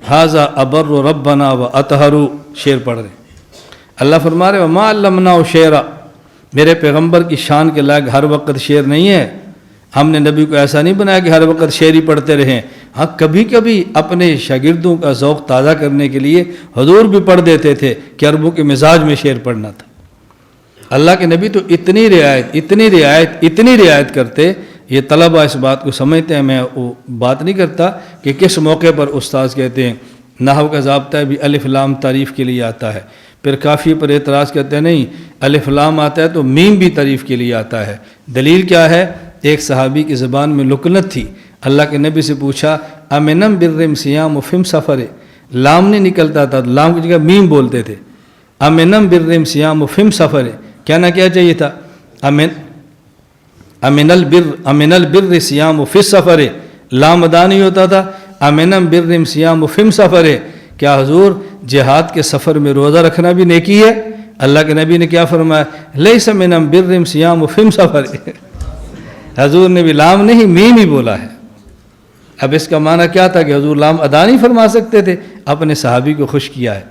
ھذا ابر ربنا واطہر، شعر پڑھ رہے ہیں۔ اللہ فرما رہے ہیں وما علمناه شعرا، میرے پیغمبر کی شان کے لائق ہر وقت شعر نہیں ہے، ہم نے نبی کو ایسا نہیں بنایا کہ ہر وقت شعر ہی پڑھتے رہیں۔ ہاں کبھی کبھی اپنے شاگردوں کا ذوق تازہ کرنے کے لیے حضور بھی پڑھ دیتے تھے کہ عربوں کے مزاج میں شعر پڑھنا تھا۔ اللہ کے نبی تو اتنی رعایت کرتے، یہ طلبہ اس بات کو سمجھتے ہیں، میں وہ بات نہیں کرتا کہ کس موقع پر استاذ کہتے ہیں نحو کا ضابطہ بھی الف لام تعریف کے لیے آتا ہے، پھر کافی پر اعتراض کرتے ہیں نہیں الف لام آتا ہے تو میم بھی تعریف کے لیے آتا ہے۔ دلیل کیا ہے؟ ایک صحابی کی زبان میں لکنت تھی، اللہ کے نبی سے پوچھا امنم برم سیام فم سفر، لام نہیں نکلتا تھا، لام کی جگہ میم بولتے تھے۔ امنم برم سیام فم سفر، کہنا کیا چاہیے تھا؟ امن البر سیام فی سفر، لام ادا نہیں ہوتا تھا، امنم برم سیام فم سفر۔ کیا حضور جہاد کے سفر میں روزہ رکھنا بھی نیکی ہے؟ اللہ کے نبی نے کیا فرمایا؟ لیس منم برم سیام فم سفر، حضور نے بھی لام نہیں میم ہی بولا ہے۔ اب اس کا معنی کیا تھا کہ حضور لام ادا نہیں فرما سکتے تھے؟ اپنے صحابی کو خوش کیا ہے،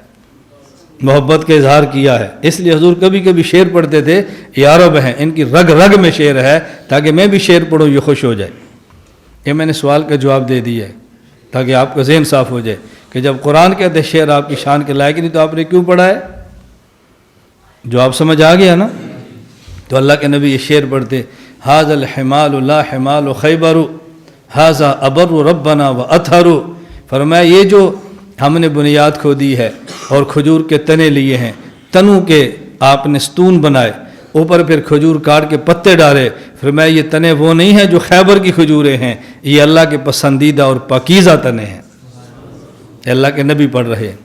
محبت کا اظہار کیا ہے، اس لیے حضور کبھی کبھی شعر پڑھتے تھے۔ یہ عرب ہیں، ان کی رگ رگ میں شعر ہے، تاکہ میں بھی شعر پڑھوں یہ خوش ہو جائے۔ یہ میں نے سوال کا جواب دے دیا ہے تاکہ آپ کا ذہن صاف ہو جائے کہ جب قرآن کہتے شعر آپ کی شان کے لائق نہیں تو آپ نے کیوں پڑھا ہے؟ جواب سمجھ آ گیا نا؟ تو اللہ کے نبی یہ شعر پڑھتے ھذا الحمال لا حمال خیبر ھذا ابر ربنا واطہر، فرمایا یہ جو ہم نے بنیاد کھودی ہے اور کھجور کے تنے لیے ہیں، تنوں کے آپ نے ستون بنائے، اوپر پھر کھجور کاٹ کے پتے ڈالے، فرمایا یہ تنے وہ نہیں ہیں جو خیبر کی کھجوریں ہیں، یہ اللہ کے پسندیدہ اور پاکیزہ تنے ہیں۔ اللہ کے نبی پڑھ رہے ہیں،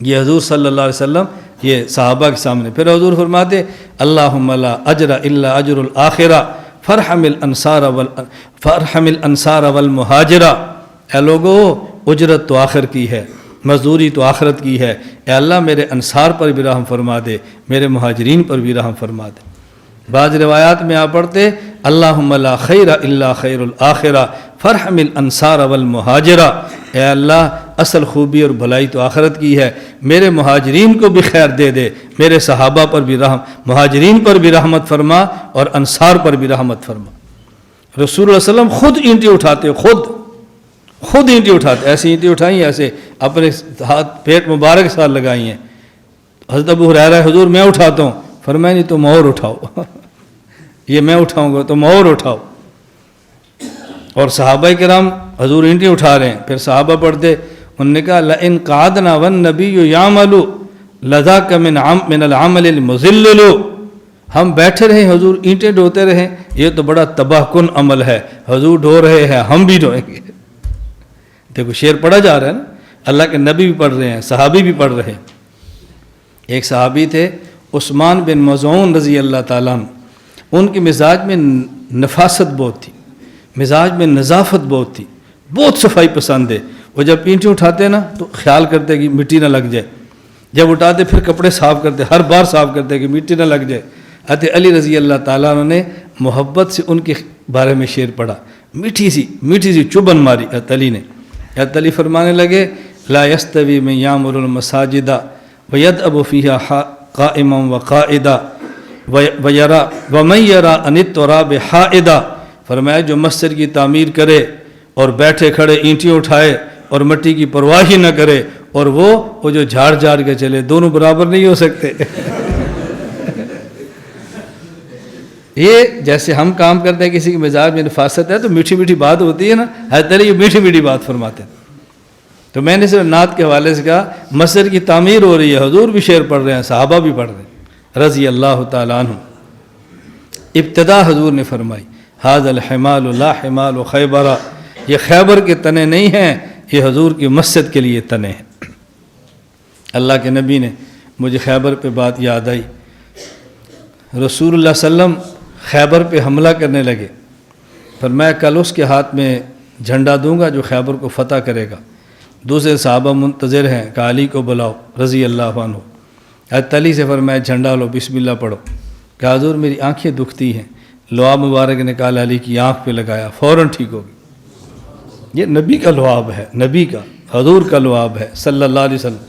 یہ حضور صلی اللہ علیہ وسلم یہ صحابہ کے سامنے۔ پھر حضور فرماتے اللہم لا اجر الا اجر الآخرہ فرحم الانصار والمہاجرہ، اے لوگو اجرت تو آخر کی ہے، مزدوری تو آخرت کی ہے، اے اللہ میرے انصار پر بھی رحم فرما دے، میرے مہاجرین پر بھی رحم فرما دے۔ بعض روایات میں آپ پڑھتے اللہم لا خیر الا خیر الآخرہ فرحم الانصار والمہاجرہ، اے اللہ اصل خوبی اور بھلائی تو آخرت کی ہے، میرے مہاجرین کو بھی خیر دے دے، میرے صحابہ پر بھی مہاجرین پر بھی رحمت فرما اور انصار پر بھی رحمت فرما۔ رسول اللہ علیہ وسلم خود اینٹیں اٹھاتے، خود اینٹیں اٹھاتے، ایسی اینٹیں اٹھائیں ایسے اپنے ہاتھ پیٹ مبارک ساتھ لگائی ہیں۔ حضرت ابو ہریرہ حضور میں اٹھاتا ہوں، فرمایا نہیں تم اور اٹھاؤ، یہ میں اٹھاؤں گا تم اور اٹھاؤ۔ اور صحابہ کرام حضور اینٹیں اٹھا رہے ہیں، پھر صحابہ پڑھتے، انہوں نے کہا لئن قعدنا والنبی یعمل لذاک من العمل المذلل، ہم بیٹھے رہے حضور اینٹیں ڈھوتے رہے، یہ تو بڑا تباہ کن عمل ہے، حضور ڈھو رہے ہیں ہم بھی ڈھوئیں گے۔ دیکھو شعر پڑھا جا رہا ہے نا، اللہ کے نبی بھی پڑھ رہے ہیں، صحابی بھی پڑھ رہے ہیں۔ ایک صحابی تھے عثمان بن مظعون رضی اللہ تعالیٰ عنہ، ان کے مزاج میں نفاست بہت تھی، مزاج میں نظافت بہت تھی، بہت صفائی پسند ہے۔ وہ جب اینٹیں اٹھاتے نا تو خیال کرتے کہ مٹی نہ لگ جائے، جب اٹھاتے پھر کپڑے صاف کرتے، ہر بار صاف کرتے کہ مٹی نہ لگ جائے۔ حضرت علی رضی اللہ تعالیٰ عنہ نے محبت سے ان کے بارے میں شعر پڑھا، میٹھی سی چبن ماری حضرت علی نے۔ حضرت علی فرمانے لگے لا یستوی من یعمر المساجد ویدعب فیہا قائما وقائدا ومن یرا عن التراب حائدا، فرمایا جو مسجد کی تعمیر کرے اور بیٹھے کھڑے اینٹیں اٹھائے اور مٹی کی پرواہ ہی نہ کرے، اور وہ جو جھاڑ کے چلے، دونوں برابر نہیں ہو سکتے۔ یہ جیسے ہم کام کرتے ہیں کسی کے مزاج میں نفاست ہے تو میٹھی میٹھی بات ہوتی ہے نا، حضرت علی یہ میٹھی میٹھی بات فرماتے ہیں. تو میں نے صرف نعت کے حوالے سے کہا مسجد کی تعمیر ہو رہی ہے، حضور بھی شعر پڑھ رہے ہیں، صحابہ بھی پڑھ رہے ہیں رضی اللہ تعالیٰ عنہ. ابتدا حضور نے فرمائی ھذا الحمال لا حمال خیبر، یہ خیبر کے تنے نہیں ہیں، یہ حضور کی مسجد کے لیے تنے ہیں. اللہ کے نبی نے مجھے خیبر پہ بات یاد آئی. رسول اللہ صلی اللہ علیہ وسلم خیبر پہ حملہ کرنے لگے، پر میں کل اس کے ہاتھ میں جھنڈا دوں گا جو خیبر کو فتح کرے گا. دوسرے صحابہ منتظر ہیں کہ علی کو بلاؤ رضی اللہ عنہ. حضرت علی سے فرمایا جھنڈا لو، بسم اللہ پڑھو. کہ حضور میری آنکھیں دکھتی ہیں. لعاب مبارک نکال علی کی آنکھ پہ لگایا، فوراً ٹھیک ہو گئی. یہ نبی کا لعاب ہے، نبی کا، حضور کا لعاب ہے صلی اللہ علیہ وسلم.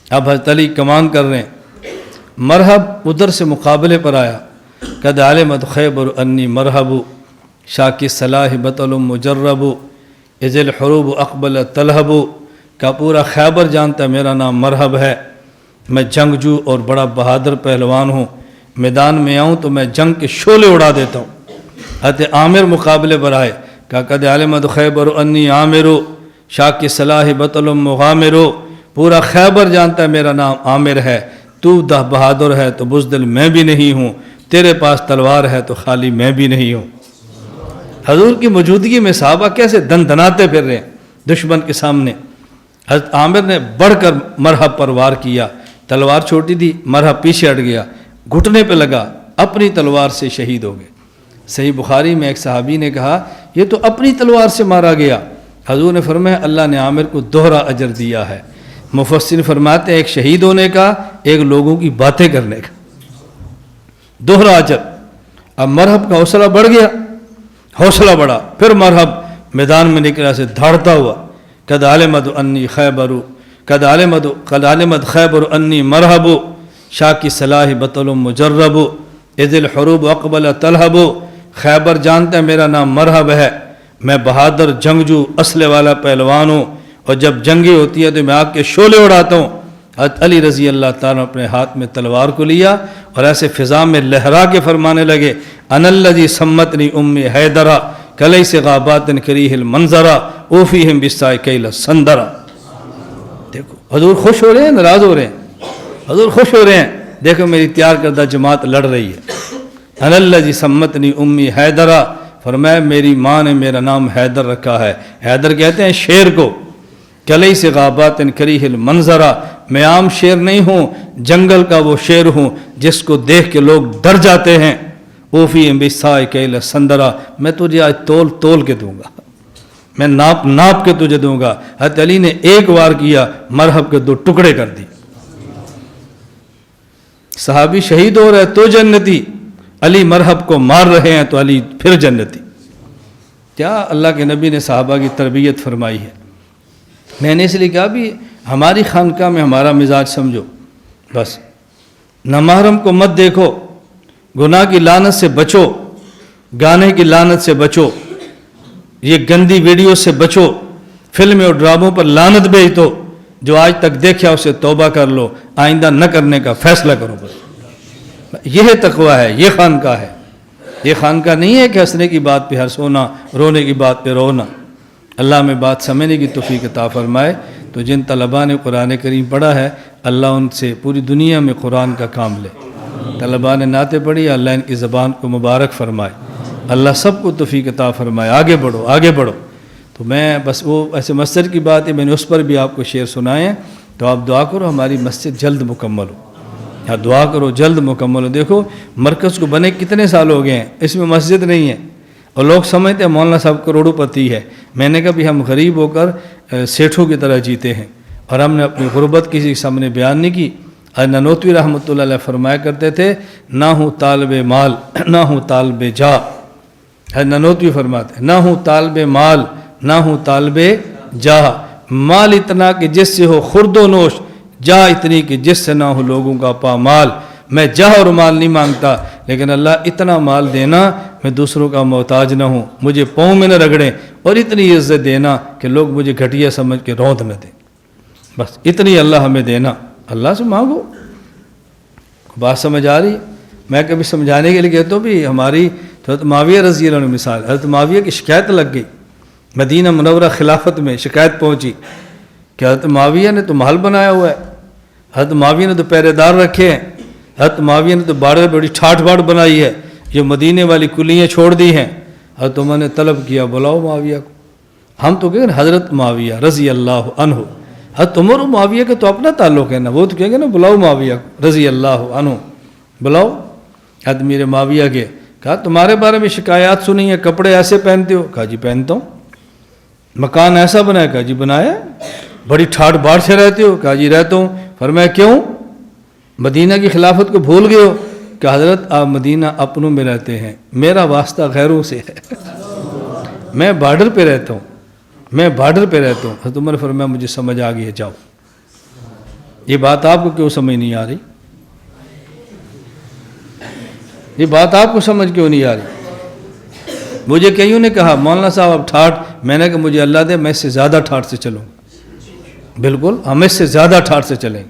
اب حضرت علی کمان کر رہے ہیں، مرحب ادھر سے مقابلے پر آیا. قد علمت خیبر انی مرحب شاکی صلاح بطل مجرب اذ الحروب اقبل طلحب. کا پورا خیبر جانتا ہے میرا نام مرحب ہے، میں جنگجو اور بڑا بہادر پہلوان ہوں. میدان میں آؤں تو میں جنگ کے شعلے اڑا دیتا ہوں. حضرت عامر مقابلے پر آئے، کہا قد علمت خیبر انی عامر شاکی صلاح بطل مغامر. پورا خیبر جانتا ہے میرا نام عامر ہے، تو بہادر ہے تو بزدل میں بھی نہیں ہوں، تیرے پاس تلوار ہے تو خالی میں بھی نہیں ہوں. حضور کی موجودگی میں صحابہ کیسے دن دناتے پھر رہے ہیں دشمن کے سامنے. حضرت عامر نے بڑھ کر مرحب پر وار کیا، تلوار چھوٹی تھی، مرحب پیچھے ہٹ گیا، گھٹنے پہ لگا، اپنی تلوار سے شہید ہو گئے. صحیح بخاری میں ایک صحابی نے کہا یہ تو اپنی تلوار سے مارا گیا. حضور نے فرمایا اللہ نے عامر کو دوہرا اجر دیا ہے. مفسر فرماتے ہیں ایک شہید ہونے کا، ایک لوگوں کی باتیں کرنے کا، دوہرا اجر. اب مرحب کا حوصلہ بڑھ گیا، حوصلہ بڑھا، پھر مرحب میدان میں نکلا سے دھاڑتا ہوا. قد علمت انی خیبر قد علمت خیبر انی مرحب شاکی صلاح بطل مجرب اذ الحروب اقبل طلحب. خیبر جانتا ہے میرا نام مرحب ہے، میں بہادر جنگجو اسلحے والا پہلوان ہوں، اور جب جنگیں ہوتی ہیں تو میں آگ کے شعلے اڑاتا ہوں. حضرت علی رضی اللہ تعالیٰ اپنے ہاتھ میں تلوار کو لیا اور ایسے فضا میں لہرا کے فرمانے لگے انا الذی سمتنی امی حیدرا کلیس غابات کریہ المنظرا اوفیہم بالسائقیل السندرا. دیکھو حضور خوش ہو رہے ہیں، ناراض ہو رہے ہیں؟ حضور خوش ہو رہے ہیں. دیکھو میری تیار کردہ جماعت لڑ رہی ہے. انا الذی سمتنی امی حیدرا، فرمایا میری ماں نے میرا نام حیدر رکھا ہے. حیدر کہتے ہیں شیر کو. کلی سے غابات کریہ المنظرا، میں عام شیر نہیں ہوں، جنگل کا وہ شیر ہوں جس کو دیکھ کے لوگ ڈر جاتے ہیں. اوفی بالسائقیل السندرا، میں تجھے آج تول تول کے دوں گا، میں ناپ ناپ کے تجھے دوں گا. حضرت علی نے ایک وار کیا، مرحب کے 2 ٹکڑے کر دی. صحابی شہید ہو رہے تو جنتی، علی مرحب کو مار رہے ہیں تو علی پھر جنتی. کیا اللہ کے نبی نے صحابہ کی تربیت فرمائی ہے. میں نے اس لیے کہا بھی ہماری خانقاہ میں ہمارا مزاج سمجھو، بس نامحرم کو مت دیکھو، گناہ کی لعنت سے بچو، گانے کی لعنت سے بچو، یہ گندی ویڈیو سے بچو، فلمیں اور ڈراموں پر لعنت بھیج دو. جو آج تک دیکھا اسے توبہ کر لو، آئندہ نہ کرنے کا فیصلہ کرو. بس یہ تقویٰ ہے، یہ خانقاہ ہے. یہ خانقاہ نہیں ہے کہ ہنسنے کی بات پہ ہنس ہونا، رونے کی بات پہ رونا. اللہ میں بات سمجھنے کی توفیق عطا فرمائے. تو جن طلباء نے قرآن کریم پڑھا ہے اللہ ان سے پوری دنیا میں قرآن کا کام لے. طلباء نے نعتیں پڑھی، اللہ ان کی زبان کو مبارک فرمائے. اللہ سب کو توفیق عطا فرمائے. آگے بڑھو، آگے بڑھو. تو میں بس وہ ایسے مسجد کی بات ہے، میں نے اس پر بھی آپ کو شعر سنائے ہیں. تو آپ دعا کرو ہماری مسجد جلد مکمل ہو. یا دعا کرو جلد مکمل ہو. دیکھو مرکز کو بنے کتنے سال ہو گئے ہیں، اس میں مسجد نہیں ہے، اور لوگ سمجھتے ہیں مولانا صاحب کروڑوں پتی ہے. میں نے کہا بھی ہم غریب ہو کر سیٹھوں کی طرح جیتے ہیں، اور ہم نے اپنی غربت کسی کے سامنے بیان نہیں کی. نانوتوی رحمۃ اللہ علیہ فرمایا کرتے تھے نہ ہوں طالب مال نہ ہوں طالب جا. نانوتوی فرماتے نہ ہوں طالب مال نہ ہوں طالب جا. مال اتنا کہ جس سے ہو خرد و نوش، جا اتنی کہ جس سے نہ ہو لوگوں کا پامال. میں جاہ اور مال نہیں مانگتا، لیکن اللہ اتنا مال دینا میں دوسروں کا محتاج نہ ہوں، مجھے پاؤں میں نہ رگڑیں، اور اتنی عزت دینا کہ لوگ مجھے گھٹیا سمجھ کے روند نہ دیں. بس اتنی اللہ ہمیں دینا. اللہ سے مانگو. بات سمجھ آ رہی ہے؟ میں کبھی سمجھانے کے لیے کہتا ہوں بھی ہماری حضرت معاویہ رضی اللہ عنہ مثال، حضرت معاویہ کی شکایت لگ گئی، مدینہ منورہ خلافت میں شکایت پہنچی کہ حضرت معاویہ نے تو محل بنایا ہوا ہے، حضرت معاویہ نے تو پہرے دار رکھے ہیں، حضرت معاویہ نے تو باڑے بڑی ٹھاٹھ باڑ بنائی ہے، جو مدینے والی کلیاں چھوڑ دی ہیں۔ حضرت عمر نے طلب کیا بلاؤ معاویہ کو، ہم تو کہیں حضرت معاویہ رضی اللہ عنہ، حضرت عمر و معاویہ کا تو اپنا تعلق ہے نا، وہ تو کہیں گے نا بلاؤ معاویہ رضی اللہ عنہ، بلاؤ۔ حضرت میرے معاویہ کے کہا تمہارے بارے میں شکایات سنی ہیں، کپڑے ایسے پہنتے ہو، کہا جی پہنتا ہوں۔ مکان ایسا بنایا، کہا جی بنایا۔ بڑی ٹھاٹھ باڑ سے رہتے ہو، کہا جی رہتا ہوں۔ فرمایا کیوں؟ مدینہ کی خلافت کو بھول گئے ہو؟ کہ حضرت آپ مدینہ اپنوں میں رہتے ہیں، میرا واسطہ غیروں سے ہے، میں بارڈر پہ رہتا ہوں، میں بارڈر پہ رہتا ہوں۔ حضرت عمر فرمایا مجھے سمجھ آ گئی ہے، جاؤ۔ یہ بات آپ کو کیوں سمجھ نہیں آ رہی؟ یہ بات آپ کو سمجھ کیوں نہیں آ رہی؟ مجھے کئیوں نے کہا مولانا صاحب اب ٹھاٹھ، میں نے کہا مجھے اللہ دے میں اس سے زیادہ ٹھاٹھ سے چلوں، بالکل ہم اس سے زیادہ ٹھاٹھ سے چلیں،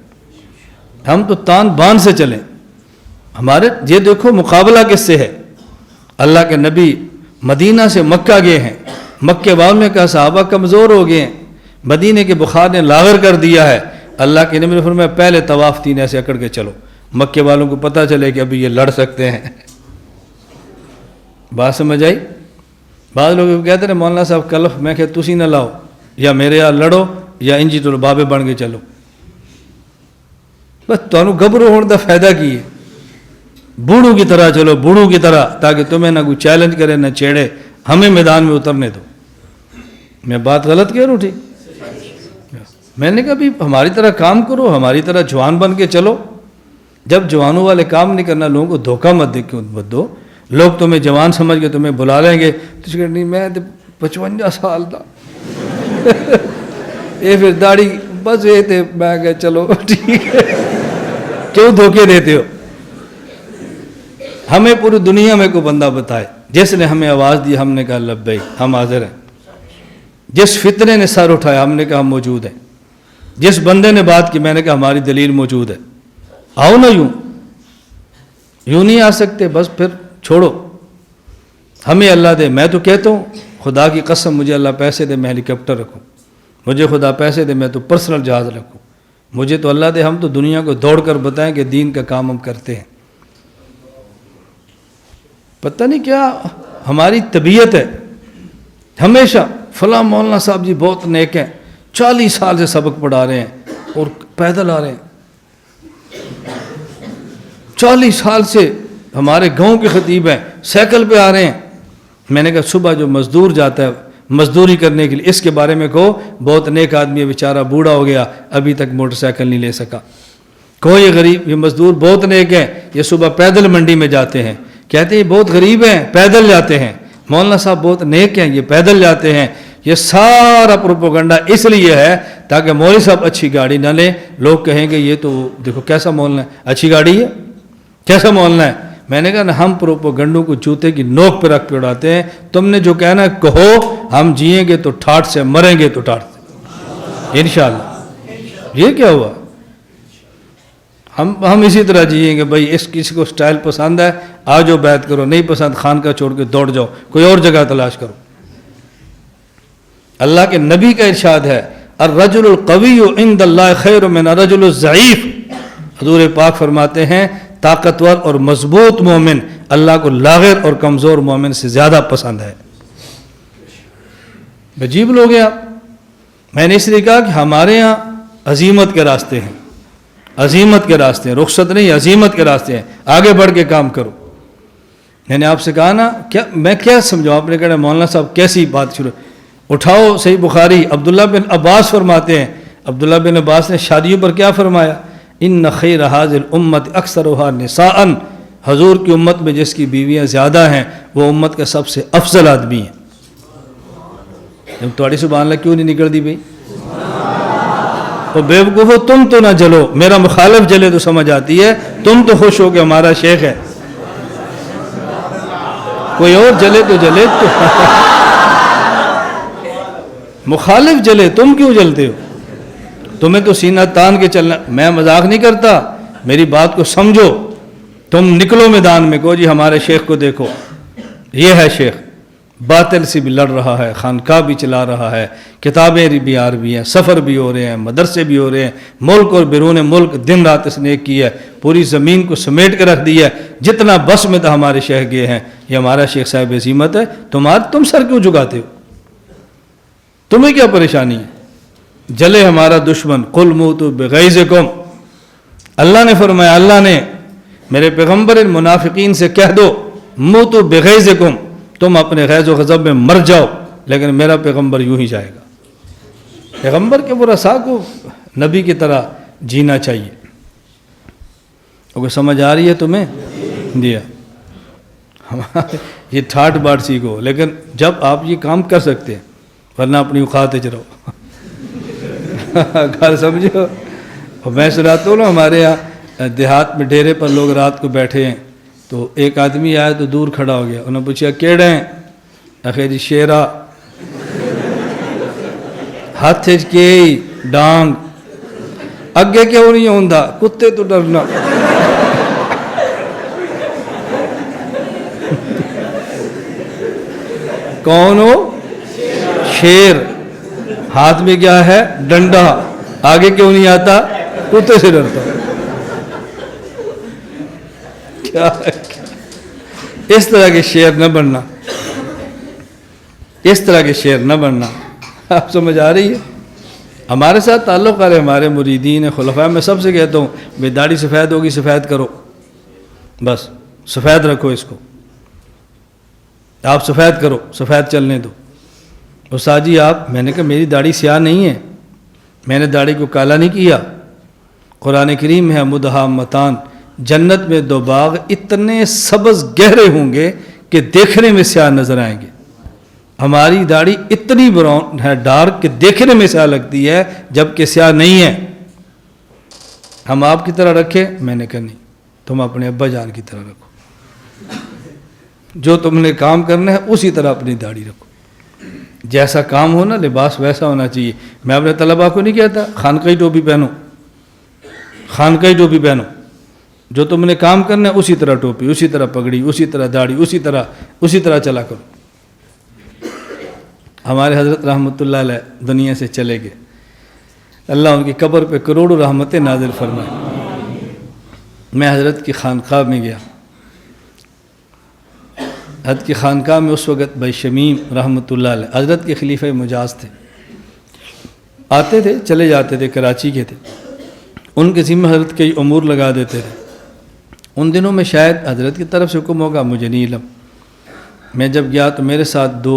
ہم تو تان بان سے چلیں۔ ہمارے یہ دیکھو مقابلہ کس سے ہے؟ اللہ کے نبی مدینہ سے مکہ گئے ہیں، مکے والوں نے کہا صحابہ کمزور ہو گئے ہیں، مدینے کے بخار نے لاغر کر دیا ہے۔ اللہ کے نبی نے فرمایا پہلے طواف 3 ایسے اکڑ کے چلو، مکے والوں کو پتہ چلے کہ ابھی یہ لڑ سکتے ہیں۔ بات سمجھ آئی؟ بعض لوگ کہتے ہیں مولانا صاحب کلف، میں کہ تسی نہ لاؤ، یا میرے یہاں لڑو یا انجی تو بابے بن کے چلو، بس تمہیں گبرو ہونے کا فائدہ کی ہے؟ بوڑھوں کی طرح چلو، بوڑھوں کی طرح، تاکہ تمہیں نہ کوئی چیلنج کرے نہ چھیڑے، ہمیں میدان میں اترنے دو۔ میں بات غلط کہہ رہا ہوں؟ ٹھیک، میں نے کہا بھی ہماری طرح کام کرو، ہماری طرح جوان بن کے چلو۔ جب جوانوں والے کام نہیں کرنا، لوگوں کو دھوکہ مت دو۔ لوگ تمہیں جوان سمجھ کے تمہیں بلا لیں گے، تو نہیں میں 55 سال تھا یہ پھر داڑھی بس یہ تھے، میں کہا چلو ٹھیک ہے، کیوں دھوکے دیتے ہو؟ ہمیں پوری دنیا میں کوئی بندہ بتائے جس نے ہمیں آواز دی، ہم نے کہا لبیک ہم حاضر ہیں۔ جس فتنے نے سر اٹھایا، ہم نے کہا ہم موجود ہیں۔ جس بندے نے بات کی، میں نے کہا ہماری دلیل موجود ہے، آؤ نا۔ یوں نہیں آ سکتے، بس پھر چھوڑو، ہمیں اللہ دے۔ میں تو کہتا ہوں خدا کی قسم مجھے اللہ پیسے دے میں ہیلی کاپٹر رکھوں، مجھے خدا پیسے دے میں تو پرسنل جہاز رکھوں، مجھے تو اللہ دے ہم تو دنیا کو دوڑ کر بتائیں کہ دین کا کام ہم کرتے ہیں۔ پتہ نہیں کیا ہماری طبیعت ہے، ہمیشہ فلاں مولانا صاحب جی بہت نیک ہیں، 40 سال سے سبق پڑھا رہے ہیں اور پیدل آ رہے ہیں، 40 سال سے ہمارے گاؤں کے خطیب ہیں، سائیکل پہ آ رہے ہیں۔ میں نے کہا صبح جو مزدور جاتا ہے مزدوری کرنے کے لیے، اس کے بارے میں کہو بہت نیک آدمی ہے، بیچارہ بوڑھا ہو گیا ابھی تک موٹر سائیکل نہیں لے سکا۔ کہو یہ غریب، یہ مزدور بہت نیک ہیں، یہ صبح پیدل منڈی میں جاتے ہیں، کہتے ہیں یہ بہت غریب ہیں پیدل جاتے ہیں، مولانا صاحب بہت نیک ہیں یہ پیدل جاتے ہیں۔ یہ سارا پروپیگنڈا اس لیے ہے تاکہ مولوی صاحب اچھی گاڑی نہ لیں، لوگ کہیں گے یہ تو دیکھو کیسا مولانا ہے، اچھی گاڑی ہے، کیسا مولانا ہے۔ میں نے کہا ہم پروپیگنڈوں کو جوتے کی نوک پہ رکھ کے اڑاتے ہیں، تم نے جو کہنا ہے کہو، ہم جئیں گے تو ٹھاٹھ سے، مریں گے تو ٹھاٹھ سے انشاءاللہ۔ یہ کیا ہوا؟ ہم اسی طرح جئیں گے، بھائی اس کسی کو سٹائل پسند ہے آ جاؤ بیعت کرو، نہیں پسند خانقاہ چھوڑ کے دوڑ جاؤ، کوئی اور جگہ تلاش کرو۔ اللہ کے نبی کا ارشاد ہے الرجل القوی عند اللہ خیر من الرجل الضعیف، حضور پاک فرماتے ہیں طاقتور اور مضبوط مومن اللہ کو لاغر اور کمزور مومن سے زیادہ پسند ہے۔ عجیب لوگ ہیں آپ۔ میں نے اس لیے کہا کہ ہمارے ہاں عزیمت کے راستے ہیں، عزیمت کے راستے ہیں، رخصت نہیں عزیمت کے راستے ہیں، آگے بڑھ کے کام کرو۔ میں نے آپ سے کہا نا کیا میں کیا سمجھاؤں، آپ نے کہا مولانا صاحب کیسی بات شروع، اٹھاؤ صحیح بخاری، عبداللہ بن عباس فرماتے ہیں، عبداللہ بن عباس نے شادیوں پر کیا فرمایا، ان خیر هذه الامت اکثرها نساء، حضور کی امت میں جس کی بیویاں زیادہ ہیں وہ امت کا سب سے افضل آدمی ہے۔ تمہاری سبحان اللہ کیوں نہیں نکل دی بھائی؟ تو بیوقوفو تم تو نہ جلو، میرا مخالف جلے تو سمجھ آتی ہے، تم تو خوش ہو کہ ہمارا شیخ ہے، کوئی اور جلے تو جلے، تو مخالف جلے تم کیوں جلتے ہو؟ تمہیں تو سینہ تان کے چلنا۔ میں مذاق نہیں کرتا، میری بات کو سمجھو، تم نکلو میدان میں، کہو جی ہمارے شیخ کو دیکھو، یہ ہے شیخ، باطل سے بھی لڑ رہا ہے، خانقاہ بھی چلا رہا ہے، کتابیں بھی آ رہی ہیں، سفر بھی ہو رہے ہیں، مدرسے بھی ہو رہے ہیں، ملک اور بیرون ملک دن رات اس نے ایک کی ہے، پوری زمین کو سمیٹ کے رکھ دی ہے، جتنا بس میں تھا ہمارے شیخ گئے ہیں، یہ ہمارا شیخ صاحب عظیمت ہے، تم سر کیوں جھکاتے ہو؟ تمہیں کیا پریشانی ہے؟ جلے ہمارا دشمن، قل موتوا بغیظکم، اللہ نے فرمایا، اللہ نے میرے پیغمبر ان منافقین سے کہہ دو موتوا بغیظکم، تم اپنے غیظ و غضب میں مر جاؤ، لیکن میرا پیغمبر یوں ہی جائے گا۔ پیغمبر کے ورثاء کو نبی کی طرح جینا چاہیے۔ اگر سمجھ آ رہی ہے تمہیں؟ دیا یہ ٹھاٹ باٹ سیکھو، لیکن جب آپ یہ کام کر سکتے ہیں، ورنہ اپنی اوقات وچ رہو۔ گھر سمجھو۔ اور میں سناتا ہوں نا، ہمارے یہاں دیہات میں ڈیرے پر لوگ رات کو بیٹھے ہیں، تو ایک آدمی آیا تو دور کھڑا ہو گیا، انہوں نے پوچھا کیڑے ہیں؟ آخر جی شیرا، ہاتھ کے ڈانگ، اگے کیوں نہیں ہوندا؟ کتے تو ڈرنا۔ کون ہو؟ شیر، ہاتھ میں کیا ہے؟ ڈنڈا، آگے کیوں نہیں آتا؟ کتے سے ڈرتا۔ کیا ہے؟ اس طرح کے شیر نہ بننا، اس طرح کے شیر نہ بننا۔ آپ سمجھ آ رہی ہے؟ ہمارے ساتھ تعلق ہے، ہمارے مریدین خلفاء، میں سب سے کہتا ہوں بھئی داڑھی سفید ہوگی سفید کرو، بس سفید رکھو اس کو، آپ سفید کرو، سفید چلنے دو۔ استاد جی آپ، میں نے کہا میری داڑھی سیاہ نہیں ہے، میں نے داڑھی کو کالا نہیں کیا۔ قرآن کریم ہے مدہامتان، جنت میں دو باغ اتنے سبز گہرے ہوں گے کہ دیکھنے میں سیاہ نظر آئیں گے۔ ہماری داڑھی اتنی براؤن ہے، ڈارک، کہ دیکھنے میں سیاہ لگتی ہے جبکہ سیاہ نہیں ہے۔ ہم آپ کی طرح رکھے؟ میں نے کہا نہیں، تم اپنے ابا جان کی طرح رکھو، جو تم نے کام کرنا ہے اسی طرح اپنی داڑھی رکھو، جیسا کام ہو نا لباس ویسا ہونا چاہیے۔ میں اپنے طلباء کو نہیں کہتا خانقاہی ٹوپی پہنو، خانقاہی ٹوپی پہنو، جو تم نے کام کرنا ہے اسی طرح ٹوپی، اسی طرح پگڑی، اسی طرح داڑھی، اسی طرح چلا کرو۔ ہمارے حضرت رحمۃ اللہ علیہ دنیا سے چلے گئے، اللہ ان کی قبر پہ کروڑوں رحمتیں نازل فرمائے۔ میں حضرت کی خانقاہ میں گیا، حضرت کی خانقاہ میں اس وقت بھائی شمیم رحمۃ اللہ علیہ حضرت کے خلیفہ مجاز تھے، آتے تھے چلے جاتے تھے، کراچی کے تھے، ان کے ذمہ حضرت کئی امور لگا دیتے تھے۔ ان دنوں میں شاید حضرت کی طرف سے حکم ہوگا، مجھے نہیں علم۔ میں جب گیا تو میرے ساتھ دو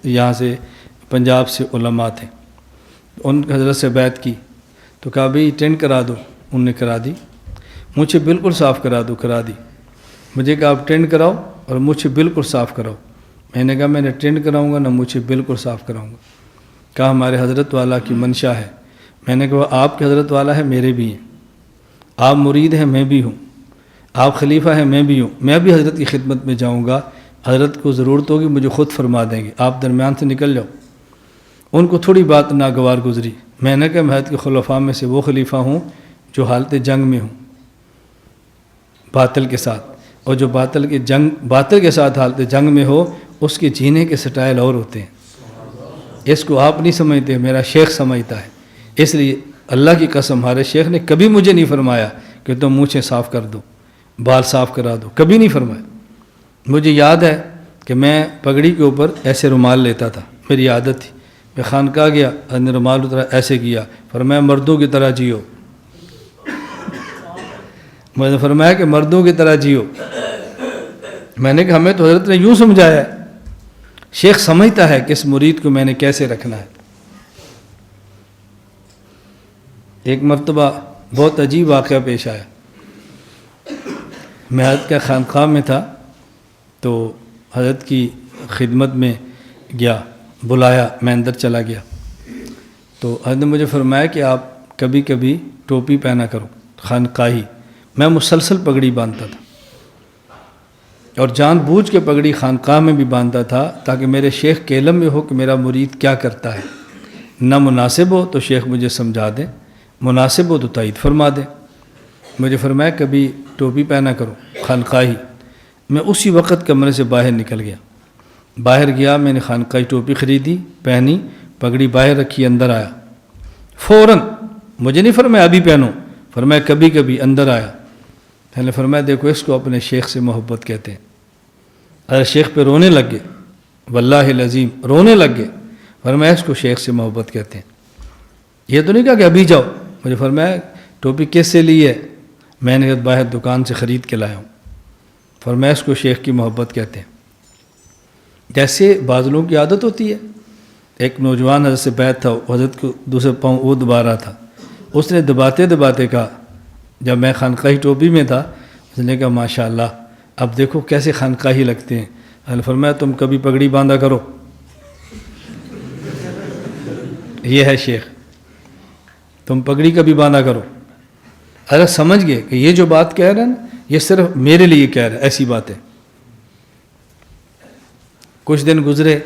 یہاں سے پنجاب سے علماء تھے، ان حضرت سے بیعت کی تو کہا بھئی ٹینڈ کرا دو، انہوں نے کرا دی، مجھے بالکل صاف کرا دو، کرا دی۔ مجھے کہا آپ ٹینڈ کراؤ اور مجھے بالکل صاف کراؤ۔ میں نے کہا میں نے ٹینڈ کراؤں گا نہ مجھے بالکل صاف کراؤں گا۔ کہا ہمارے حضرت والا کی منشا ہے۔ میں نے کہا آپ کے حضرت والا ہے، میرے بھی ہیں، آپ مرید ہیں، میں بھی ہوں، آپ خلیفہ ہیں، میں بھی ہوں، میں بھی حضرت کی خدمت میں جاؤں گا، حضرت کو ضرورت ہوگی مجھے خود فرما دیں گے، آپ درمیان سے نکل جاؤ۔ ان کو تھوڑی بات ناگوار گزری۔ میں نے کہا میں حضرت کے خلفاء میں سے وہ خلیفہ ہوں جو حالت جنگ میں ہوں باطل کے ساتھ، اور جو باطل کے ساتھ حالت جنگ میں ہو اس کے جینے کے سٹائل اور ہوتے ہیں۔ اس کو آپ نہیں سمجھتے، میرا شیخ سمجھتا ہے۔ اس لیے اللہ کی قسم ہمارے شیخ نے کبھی مجھے نہیں فرمایا کہ تم مونچھیں صاف کر دو، بال صاف کرا دو، کبھی نہیں فرمایا۔ مجھے یاد ہے کہ میں پگڑی کے اوپر ایسے رومال لیتا تھا، میری عادت تھی۔ میں خانقاہ گیا، نے رومال اترا، ایسے کیا، فرمایا مردوں کی طرح جیو۔ میں نے فرمایا کہ مردوں کی طرح جیو۔ میں نے کہا ہمیں تو حضرت نے یوں سمجھایا ہے۔ شیخ سمجھتا ہے کہ اس مرید کو میں نے کیسے رکھنا ہے۔ ایک مرتبہ بہت عجیب واقعہ پیش آیا۔ میں حضرت کا خانقاہ میں تھا تو حضرت کی خدمت میں گیا، بلایا، میں اندر چلا گیا تو حضرت نے مجھے فرمایا کہ آپ کبھی کبھی ٹوپی پہنا کرو خانقاہی۔ میں مسلسل پگڑی باندھتا تھا اور جان بوجھ کے پگڑی خانقاہ میں بھی باندھتا تھا تاکہ میرے شیخ کے علم میں ہو کہ میرا مرید کیا کرتا ہے، نہ مناسب ہو تو شیخ مجھے سمجھا دیں، مناسب ہو تو تائید فرما دیں۔ مجھے فرمایا کبھی ٹوپی پہنا کرو خانقاہی. میں اسی وقت کمرے سے باہر نکل گیا. باہر گیا، میں نے خانقاہی ٹوپی خریدی، پہنی، پگڑی باہر رکھی، اندر آیا. فوراً مجھے نہیں فرمایا ابھی پہنو، فرمایا کبھی کبھی. اندر آیا، میں نے فرمایا دیکھو اس کو اپنے شیخ سے محبت کہتے ہیں. اگر شیخ پہ رونے لگ گئے، واللہ العظیم رونے لگ گئے، فرمایا اس کو شیخ سے محبت کہتے ہیں. یہ تو نہیں کہا کہ ابھی جاؤ. مجھے فرمایا ٹوپی کس سے لی ہے؟ میں نے باہر دکان سے خرید کے لایا ہوں. فرمایا اس کو شیخ کی محبت کہتے ہیں. جیسے بعض لوگوں کی عادت ہوتی ہے. ایک نوجوان حضرت سے بیعت تھا، حضرت کو دوسرے پاؤں وہ دبا رہا تھا. اس نے دباتے دباتے کہا، جب میں خانقاہی ٹوپی میں تھا، اس نے کہا ماشاءاللہ اب دیکھو کیسے خانقاہی لگتے ہیں. نے فرمایا تم کبھی پگڑی باندھا کرو. یہ ہے شیخ، تم پگڑی کبھی باندھا کرو. اگر سمجھ گئے کہ یہ جو بات کہہ رہے ہیں نا یہ صرف میرے لیے کہہ رہا ہے، ایسی بات ہے. کچھ دن گزرے،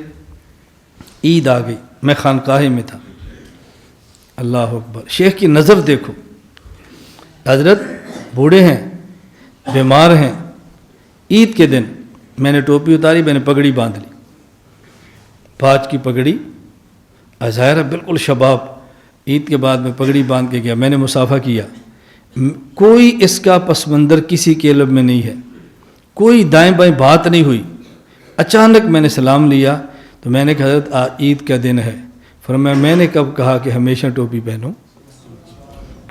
عید آ گئی، میں خانقاہ میں تھا. اللہ اکبر، شیخ کی نظر دیکھو. حضرت بوڑھے ہیں، بیمار ہیں. عید کے دن میں نے ٹوپی اتاری، میں نے پگڑی باندھ لی، پاج کی پگڑی، ظاہر بالکل شباب. عید کے بعد میں پگڑی باندھ کے گیا، میں نے مصافحہ کیا. کوئی اس کا پس منظر کسی کے علم میں نہیں ہے، کوئی دائیں بائیں بات نہیں ہوئی. اچانک میں نے سلام لیا تو میں نے کہا حضرت آج عید کا دن ہے. فرمایا میں نے کب کہا کہ ہمیشہ ٹوپی پہنو؟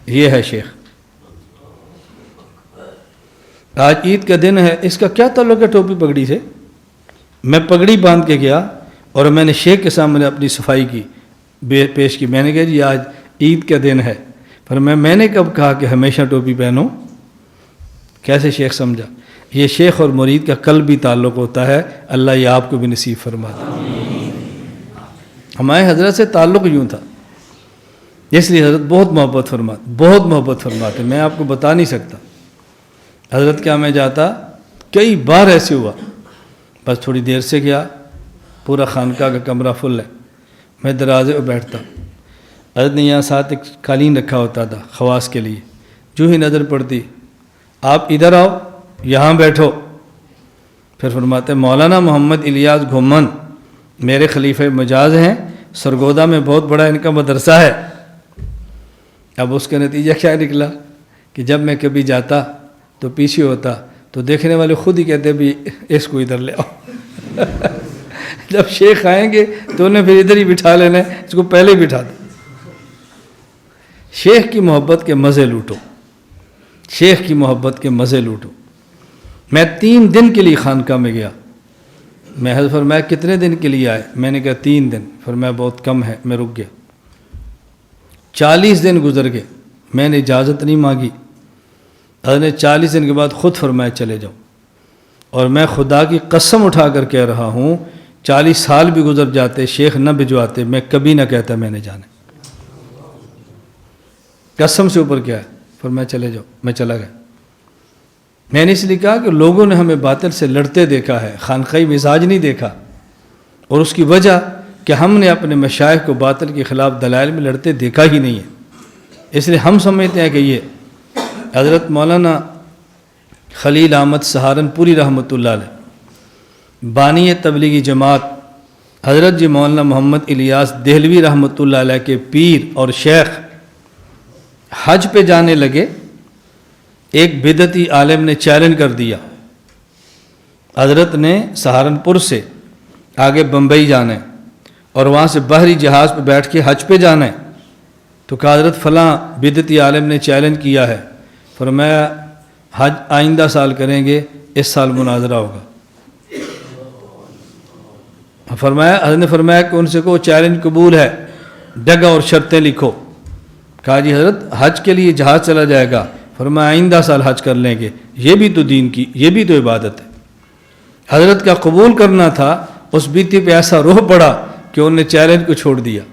یہ ہے شیخ. آج عید کا دن ہے، اس کا کیا تعلق ہے ٹوپی پگڑی سے؟ میں پگڑی باندھ کے گیا اور میں نے شیخ کے سامنے اپنی صفائی کی، پیش کی. میں نے کہا جی آج عید کا دن ہے. فرمایا میں نے کب کہا کہ ہمیشہ ٹوپی پہنو؟ کیسے شیخ سمجھا؟ یہ شیخ اور مرید کا قلبی تعلق ہوتا ہے. اللہ یہ آپ کو بھی نصیب فرما دے. ہمارے حضرت سے تعلق یوں تھا، اس لیے حضرت بہت محبت فرماتے. میں آپ کو بتا نہیں سکتا. حضرت کیا میں جاتا، کئی بار ایسے ہوا، بس تھوڑی دیر سے گیا، پورا خانقاہ کا کمرہ فل ہے، میں دروازے پہ بیٹھتا. حضرت نے یہاں ساتھ ایک قالین رکھا ہوتا تھا خواص کے لیے. جو ہی نظر پڑتی، آپ ادھر آؤ، یہاں بیٹھو. پھر فرماتے مولانا محمد الیاس گھومن میرے خلیفہ مجاز ہیں، سرگودا میں بہت بڑا ان کا مدرسہ ہے. اب اس کا نتیجہ کیا نکلا کہ جب میں کبھی جاتا تو پیچھے ہوتا تو دیکھنے والے خود ہی کہتے بھی اس کو ادھر لے آؤ. جب شیخ آئیں گے تو انہیں پھر ادھر ہی بٹھا لینا ہے، اس کو پہلے ہی بٹھا دو. شیخ کی محبت کے مزے لوٹو، شیخ کی محبت کے مزے لوٹو. میں 3 دن کے لیے خانقاہ میں گیا. میں حضرت فرمایا کتنے دن کے لیے آئے؟ میں نے کہا 3 دن. فرمایا بہت کم ہے. میں رک گیا. 40 دن گزر گئے، میں نے اجازت نہیں مانگی. حضرت نے 40 دن کے بعد خود فرمایا چلے جاؤ. اور میں خدا کی قسم اٹھا کر کہہ رہا ہوں 40 سال بھی گزر جاتے، شیخ نہ بھجواتے، میں کبھی نہ کہتا میں نے جانا. قسم سے اوپر کیا ہے. فرمایا چلے جاؤ. میں چلا گیا. میں نے اس لیے کہا کہ لوگوں نے ہمیں باطل سے لڑتے دیکھا ہے، خانقاہی مزاج نہیں دیکھا. اور اس کی وجہ کہ ہم نے اپنے مشائخ کو باطل کے خلاف دلائل میں لڑتے دیکھا ہی نہیں ہے. اس لیے ہم سمجھتے ہیں کہ یہ حضرت مولانا خلیل احمد سہارنپوری رحمۃ اللہ علیہ، بانی تبلیغی جماعت، حضرت جی مولانا محمد الیاس دہلوی رحمۃ اللہ علیہ کے پیر اور شیخ حج پہ جانے لگے. ایک بدعتی عالم نے چیلنج کر دیا، حضرت نے سہارنپور سے آگے بمبئی جانا ہے اور وہاں سے بحری جہاز پہ بیٹھ کے حج پہ جانا ہے. تو کہا حضرت فلاں بدعتی عالم نے چیلنج کیا ہے. فرمایا حج آئندہ سال کریں گے، اس سال مناظرہ ہوگا. حضرت نے فرمایا کہ ان سے کو چیلنج قبول ہے، جگہ اور شرطیں لکھو. کہا جی حضرت حج کے لیے جہاز چلا جائے گا. فرمایا آئندہ سال حج کر لیں گے. یہ بھی تو دین کی، یہ بھی تو عبادت ہے. حضرت کا قبول کرنا تھا، اس بیتی پہ ایسا روح پڑا کہ انہوں نے چیلنج کو چھوڑ دیا.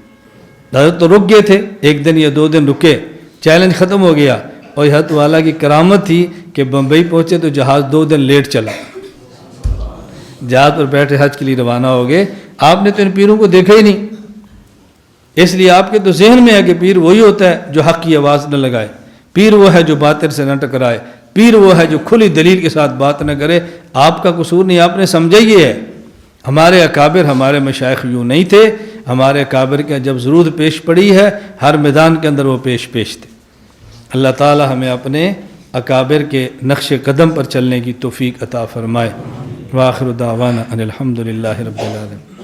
حضرت تو رک گئے تھے، 1 دن یا 2 دن رکے، چیلنج ختم ہو گیا. اور حضرت والا کی کرامت تھی کہ بمبئی پہنچے تو جہاز 2 دن لیٹ چلا. جہاز پر بیٹھے حج کے لیے روانہ ہو گئے. آپ نے تو ان پیروں کو دیکھا ہی نہیں، اس لیے آپ کے تو ذہن میں ہے کہ پیر وہی ہوتا ہے جو حق کی آواز نہ لگائے. پیر وہ ہے جو باطل سے نہ ٹکرائے، پیر وہ ہے جو کھلی دلیل کے ساتھ بات نہ کرے۔ آپ کا قصور نہیں، آپ نے سمجھا یہ ہے۔ ہمارے اکابر، ہمارے مشائخ یوں نہیں تھے، ہمارے اکابر کے جب ضرورت پیش پڑی ہے ہر میدان کے اندر وہ پیش تھے۔ اللہ تعالی ہمیں اپنے اکابر کے نقش قدم پر چلنے کی توفیق عطا فرمائے۔ وآخر دعوانا ان الحمد للہ رب العالمین۔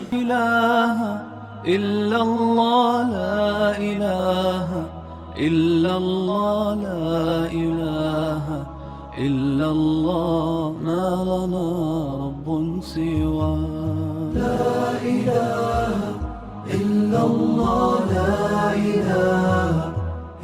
إلا الله لا إله إلا الله لا إله إلا الله ما لنا رب سوى لا إله إلا الله لا إله